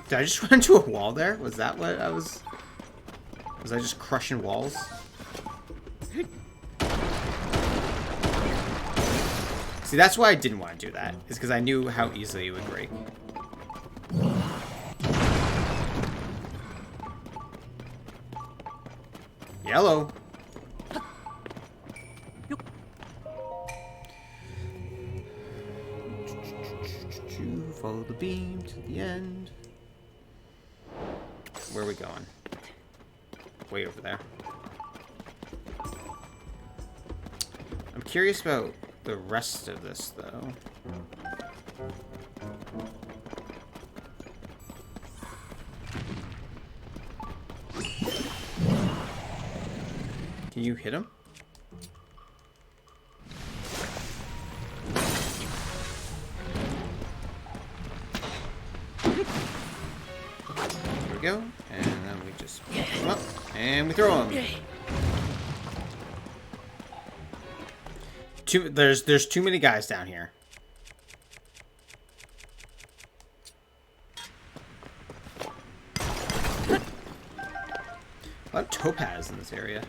Did I just run into a wall there? Was that what I was... Was I just crushing walls? See, that's why I didn't want to do that. Is because I knew how easily it would break. Yellow. Follow the beam to the end. Where are we going? Way over there. I'm curious about the rest of this, though. Can you hit him? we go. And then we just pick him up and we throw him. There's too many guys down here. A lot of topaz in this area.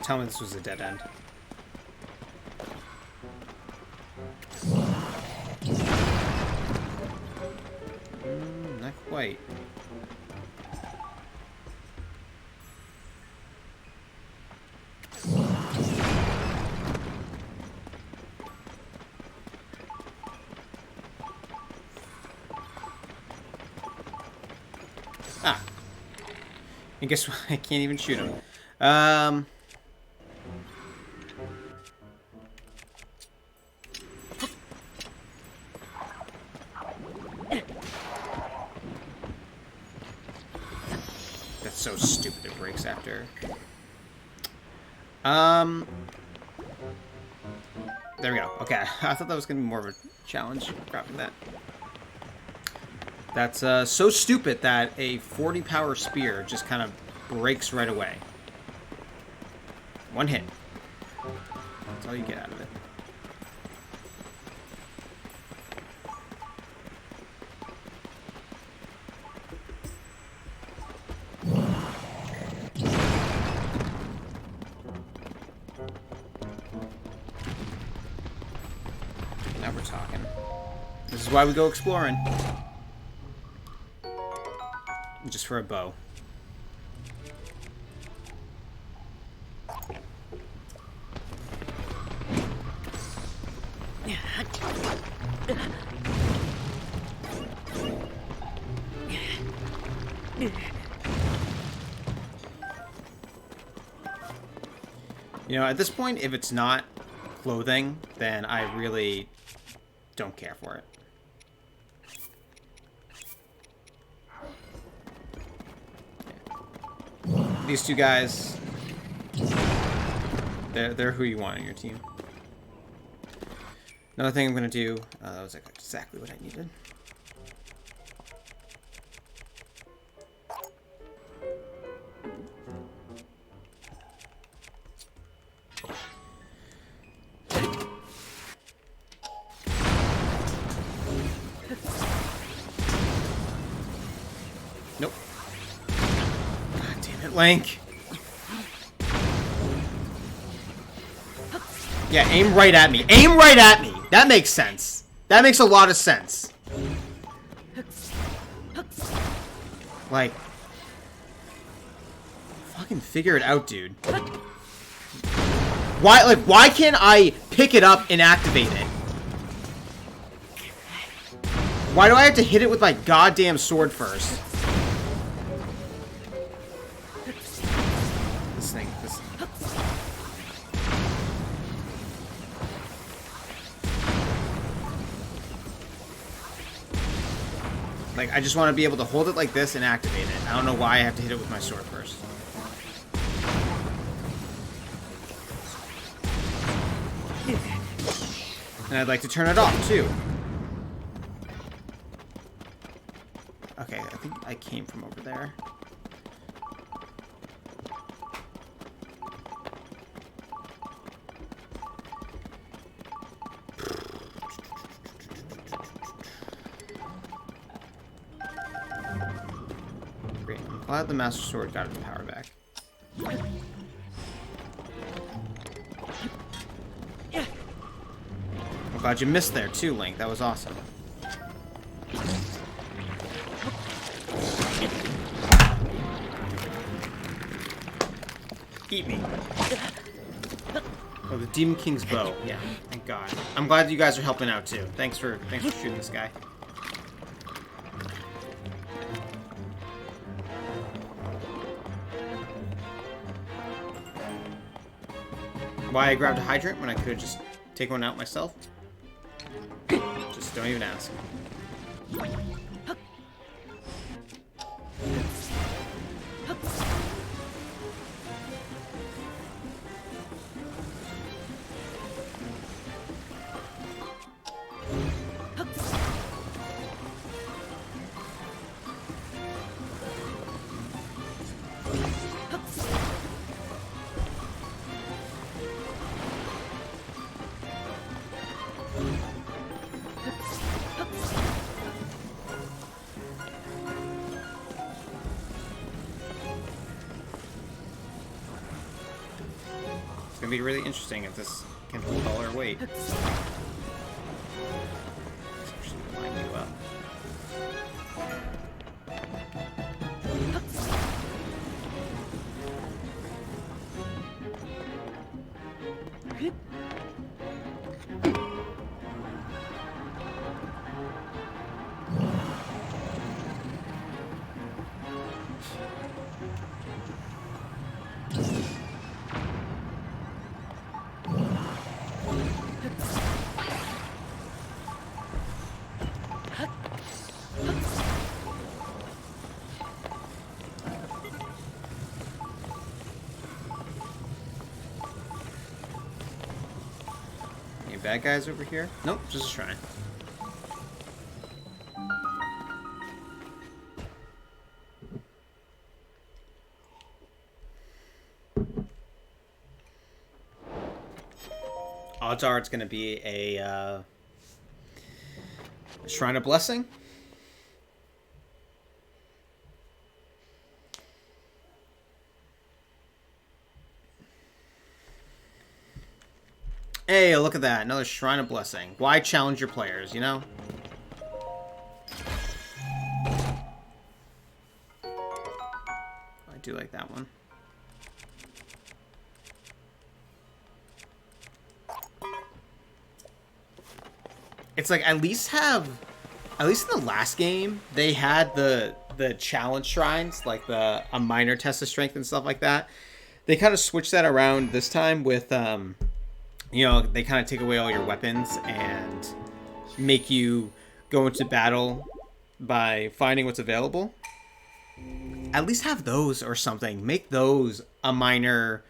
Tell me this was a dead end. Not quite. Ah. And guess what? I can't even shoot him. That's so stupid it breaks after. There we go. Okay, I thought that was gonna be more of a challenge grabbing that. That's so stupid that a 40 power spear just kind of breaks right away. One hit. That's all you get out of it. Now we're talking. This is why we go exploring. Just for a bow. You know, at this point, if it's not clothing, then I really don't care for it. These two guys, they're who you want on your team. Another thing I'm gonna do, that was exactly what I needed. Nope. God damn it, Link. Yeah, aim right at me. Aim right at me! That makes sense. That makes a lot of sense. Like, fucking figure it out, dude. Why can't I pick it up and activate it? Why do I have to hit it with my goddamn sword first? This thing. Like, I just want to be able to hold it like this and activate it. I don't know why I have to hit it with my sword first. And I'd like to turn it off, too. Okay, I think I came from over there. Great. I'm glad the Master Sword got its power back. I'm glad you missed there, too, Link. That was awesome. Eat me. Oh, the Demon King's bow. Yeah, thank God. I'm glad you guys are helping out too. Thanks for shooting this guy. Why I grabbed a hydrant when I could just take one out myself? Just don't even ask. It's gonna be really interesting if this can hold all our weight. Let's actually line you up. Any bad guys over here? Nope, just a shrine. Odds are it's going to be a Shrine of Blessing. Hey, look at that. Another Shrine of Blessing. Why challenge your players, you know? I do like that one. It's like at least in the last game they had the challenge shrines, like a minor test of strength and stuff like that. They kind of switched that around this time with you know, they kind of take away all your weapons and make you go into battle by finding what's available. At least have those or something. Make those a minor,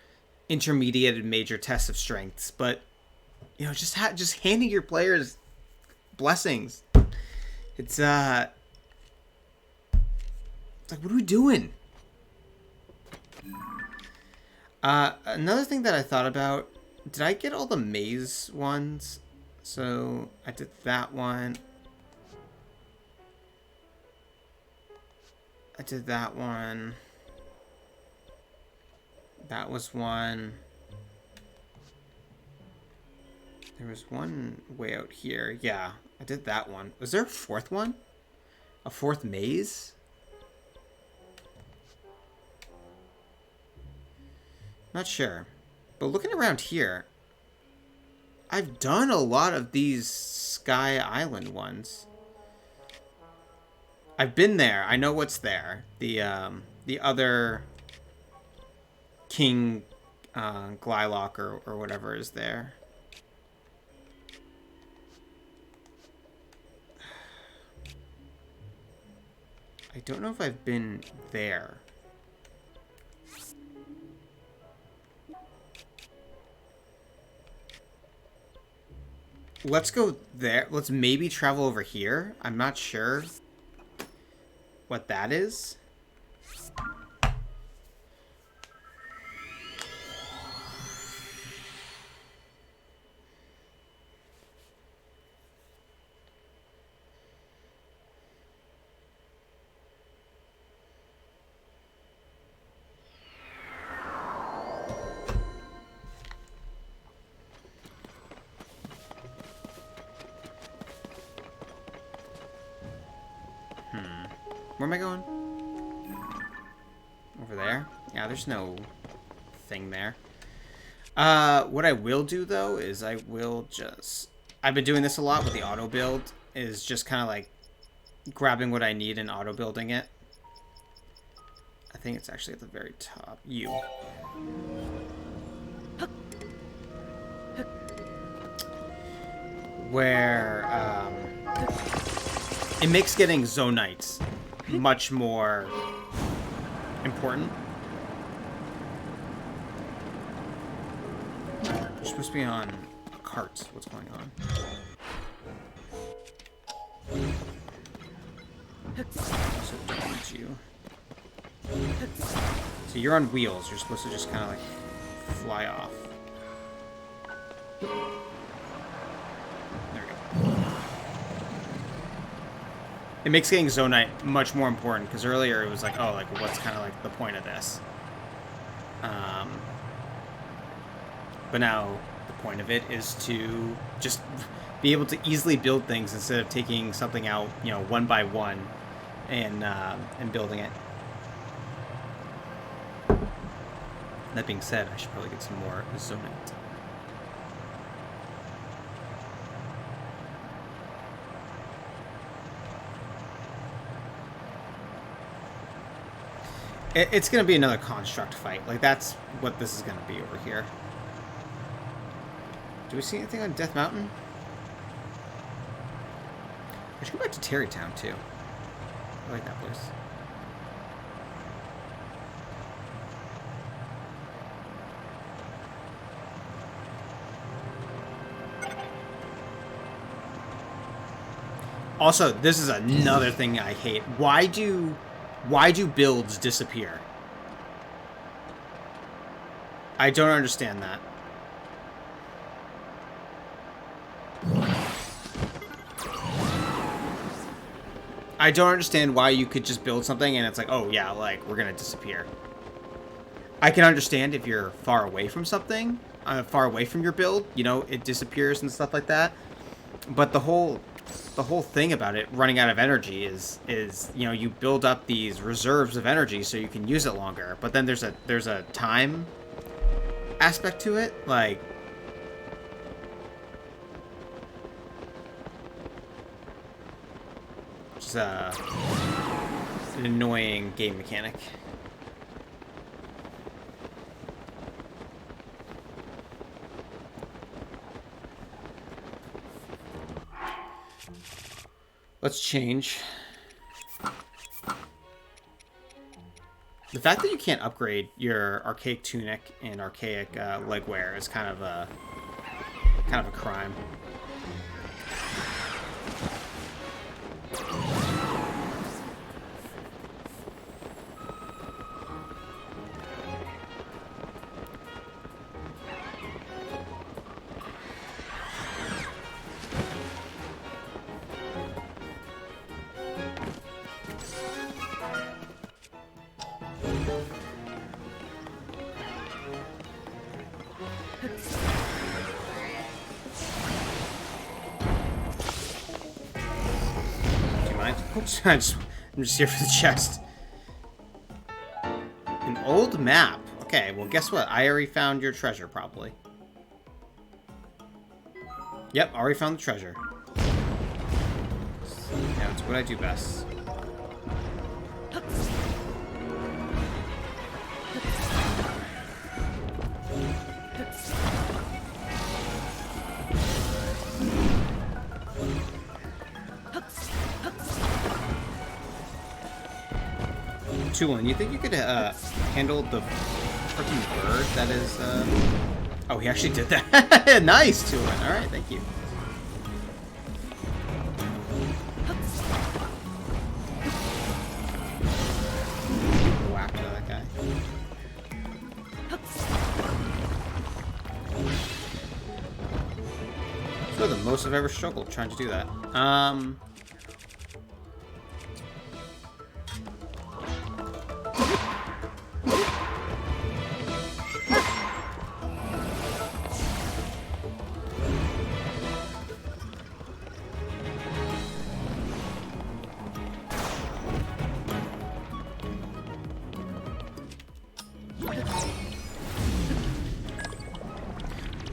intermediate, and major test of strengths. But you know, just handing your players blessings. It's like, what are we doing? Another thing that I thought about, did I get all the maze ones? So I did that one. I did that one. That was one. There was one way out here. Yeah, I did that one. Was there a fourth one? A fourth maze? Not sure. But looking around here, I've done a lot of these Sky Island ones. I've been there. I know what's there. The other King Glylock or whatever is there. I don't know if I've been there. Let's go there. Let's maybe travel over here. I'm not sure what that is. Where am I going? Over there? Yeah, there's no thing there. What I will do, though, is I will just... I've been doing this a lot with the auto build, is just kind of like grabbing what I need and auto building it. I think it's actually at the very top. You. where it makes getting Zonites much more important. You're supposed to be on a cart. What's going on? So don't need you. So you're on wheels. You're supposed to just kind of like fly off. There we go. It makes getting Zonite much more important because earlier it was like, oh, like what's kind of like the point of this? But now the point of it is to just be able to easily build things instead of taking something out, you know, one by one and building it. That being said, I should probably get some more Zonite. It's going to be another construct fight. Like, that's what this is going to be over here. Do we see anything on Death Mountain? I should go back to Terrytown, too. I like that place. Also, this is another thing I hate. Why do builds disappear? I don't understand that. I don't understand why you could just build something and it's like, oh yeah, like, we're gonna disappear. I can understand if you're far away from something, far away from your build, you know, it disappears and stuff like that. But the whole thing about it running out of energy is you know, you build up these reserves of energy so you can use it longer. But then there's a time aspect to it, like. It's an annoying game mechanic. Let's change. The fact that you can't upgrade your archaic tunic and archaic leg wear is kind of a crime. I'm just here for the chest. An old map. Okay, well, guess what? I already found your treasure, probably. Yep, already found the treasure. Yeah, it's what I do best. You think you could handle the freaking bird that is, Oh, he actually did that. Nice, Tulin. Alright, thank you. Whack to that guy. It's the most I've ever struggled trying to do that.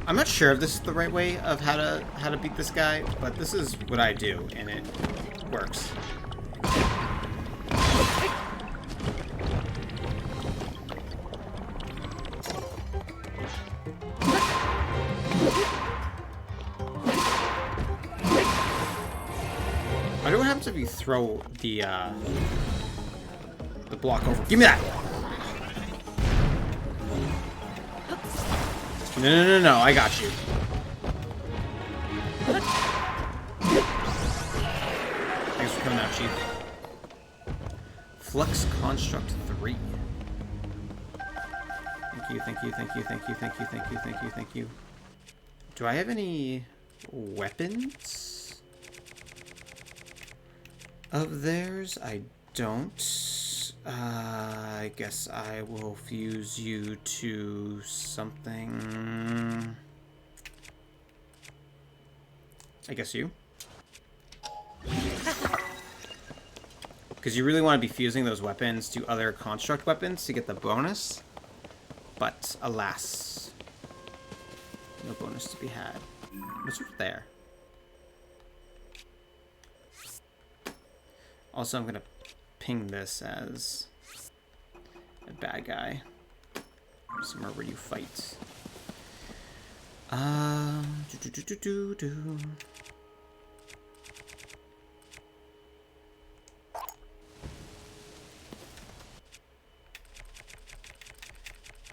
I'm not sure if this is the right way of how to beat this guy, but this is what I do, and it works. I wonder what happens if you throw the block over. Give me that! No, I got you. Thanks for coming out, Chief. Flux Construct 3. Thank you. Do I have any weapons of theirs? I don't. I guess I will fuse you to something. I guess you. Because you really want to be fusing those weapons to other construct weapons to get the bonus. But, alas, no bonus to be had. What's over there? Also, I'm going to ping this as a bad guy. Somewhere where you fight.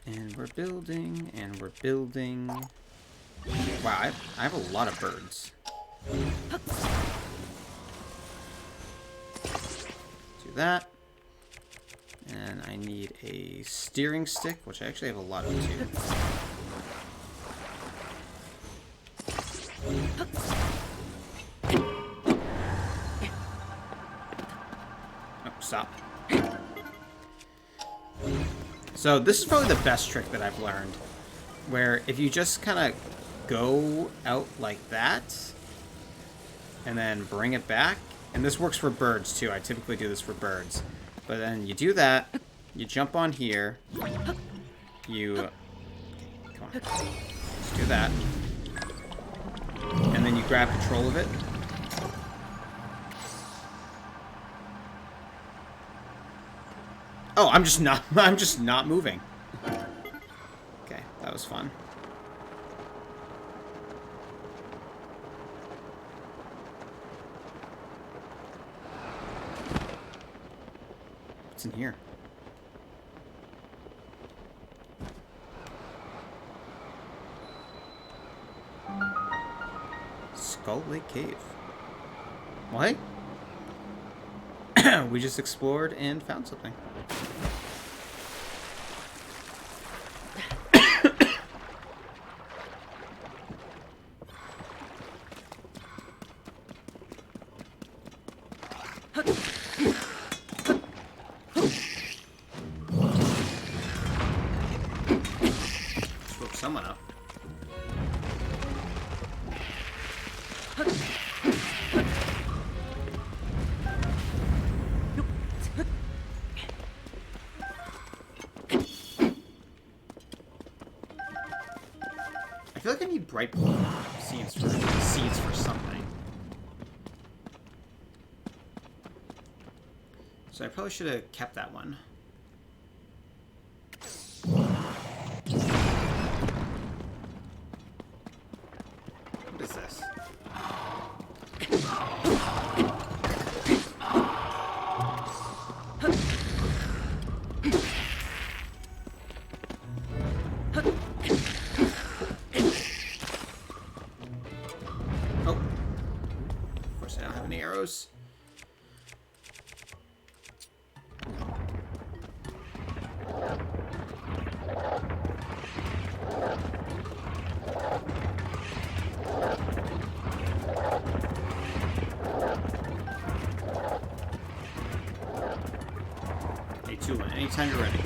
And we're building, and we're building. Wow, I have a lot of birds. Do that. And I need a steering stick, which I actually have a lot of too. Oh, stop. So this is probably the best trick that I've learned, where if you just kind of go out like that, and then bring it back, and this works for birds too, I typically do this for birds, but then you do that, you jump on here, you, come on, just do that, and then you grab control of it. Oh, I'm just not moving. Okay, that was fun. What's in here? Skull Lake Cave. What? We just explored and found something. Woke someone up. I feel like I need bright seeds for something. So I probably should have kept that one. What is this? Oh. Of course I don't have any arrows. Anytime you're ready.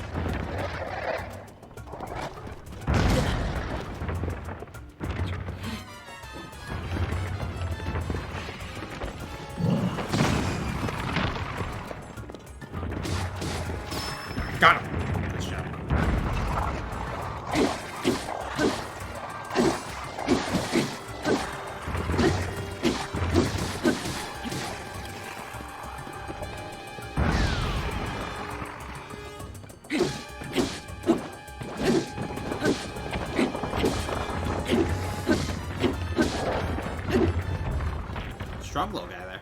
Got him. Good job. Strong little guy there.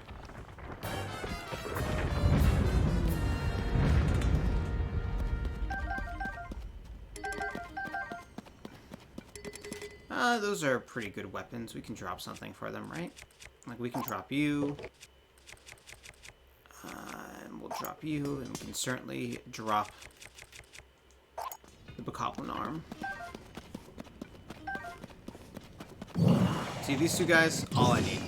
Those are pretty good weapons. We can drop something for them, right? Like, we can drop you. And we'll drop you, and we can certainly drop the Bokoblin arm. See these two guys? All I need.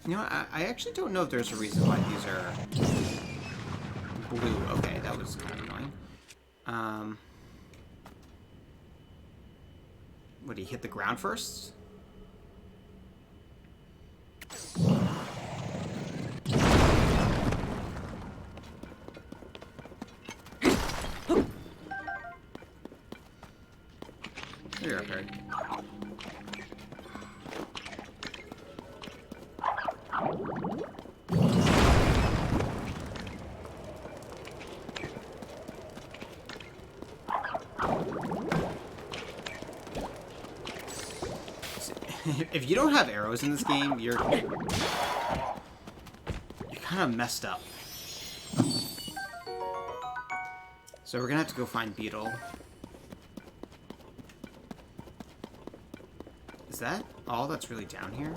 You know, I actually don't know if there's a reason why these are blue. Okay, that was kind of annoying. Would he hit the ground first? You're okay. If you don't have arrows in this game, you're kind of messed up. So we're gonna have to go find Beetle. Is that all that's really down here?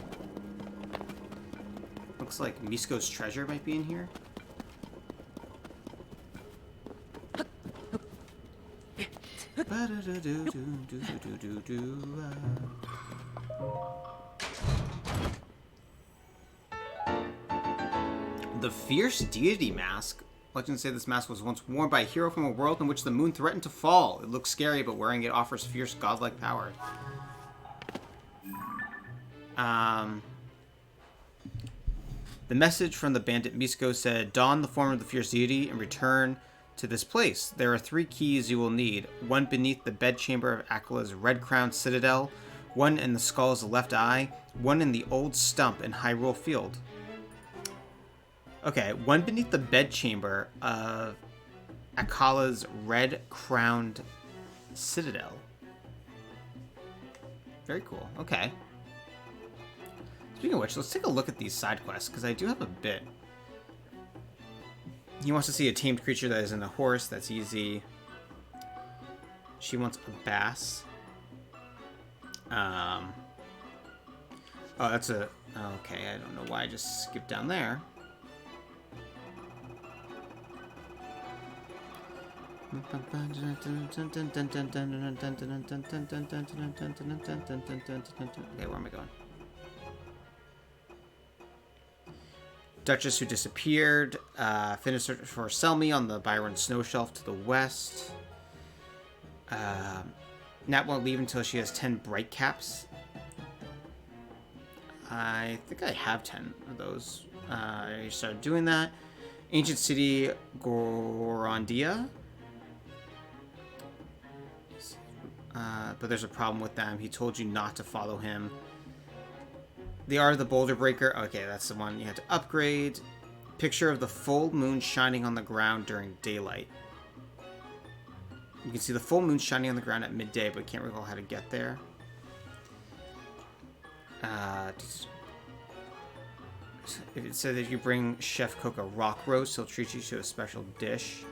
Looks like Misko's treasure might be in here. The Fierce Deity Mask. Legends say this mask was once worn by a hero from a world in which the moon threatened to fall. It looks scary, but wearing it offers fierce godlike power. The message from the bandit Misko said, don the form of the Fierce Deity and return to this place. There are 3 keys you will need. One beneath the bedchamber of Akila's red-crowned citadel, one in the skull's left eye, one in the old stump in Hyrule Field. Okay, one beneath the bedchamber of Akila's red-crowned citadel. Very cool. Okay. Speaking of which, let's take a look at these side quests, because I do have a bit. He wants to see a tamed creature that isn't a horse. That's easy. She wants a bass. Oh, that's a... Okay, I don't know why I just skipped down there. Okay, where am I going? Duchess who disappeared. Finished search for Selmy on the Byron snow shelf to the west. Nat won't leave until she has 10 bright caps. I think I have 10 of those. I started doing that. Ancient City Gorondia. But there's a problem with them. He told you not to follow him. The Art of the Boulder Breaker. Okay, that's the one you had to upgrade. Picture of the full moon shining on the ground during daylight. You can see the full moon shining on the ground at midday, but can't recall how to get there. It said that if you bring Chef Cook a rock roast, he'll treat you to a special dish.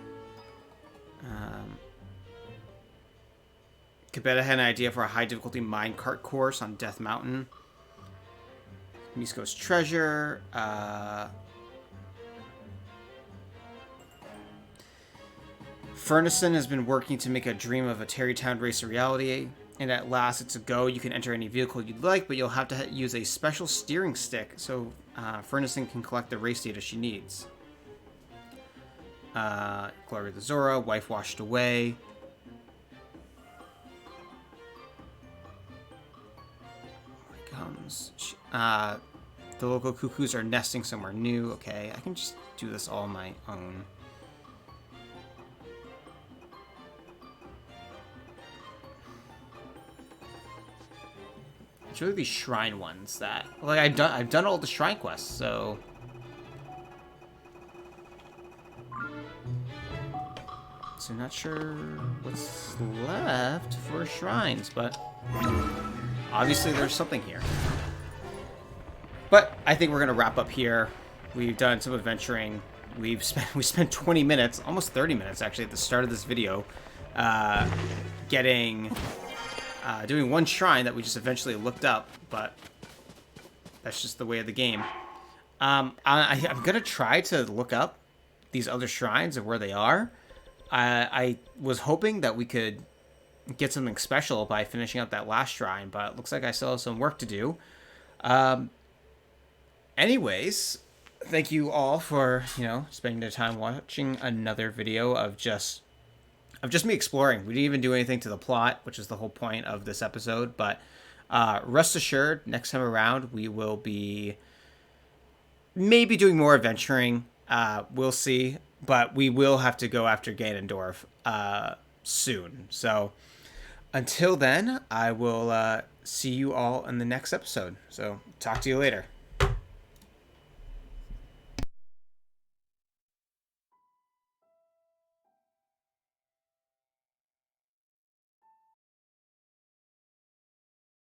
Kabeta had an idea for a high difficulty minecart course on Death Mountain. Misko's treasure. Furnison has been working to make a dream of a Terrytown race a reality, and at last it's a go. You can enter any vehicle you'd like, but you'll have to use a special steering stick so Furnison can collect the race data she needs. Glory of the Zora, wife washed away. The local cuckoos are nesting somewhere new. Okay, I can just do this all on my own. It's really these shrine ones that, like, I've done all the shrine quests, so. So not sure what's left for shrines, but obviously there's something here. But I think we're going to wrap up here. We've done some adventuring. we spent 20 minutes, almost 30 minutes actually, at the start of this video, uh, getting doing one shrine that we just eventually looked up, but that's just the way of the game. I'm gonna try to look up these other shrines and where they are. I was hoping that we could get something special by finishing up that last shrine, but it looks like I still have some work to do. Anyways, thank you all for, spending the time watching another video of just me exploring. We didn't even do anything to the plot, which is the whole point of this episode, but rest assured, next time around we will be maybe doing more adventuring. We'll see, but we will have to go after Ganondorf soon. So until then, I will see you all in the next episode. So talk to you later.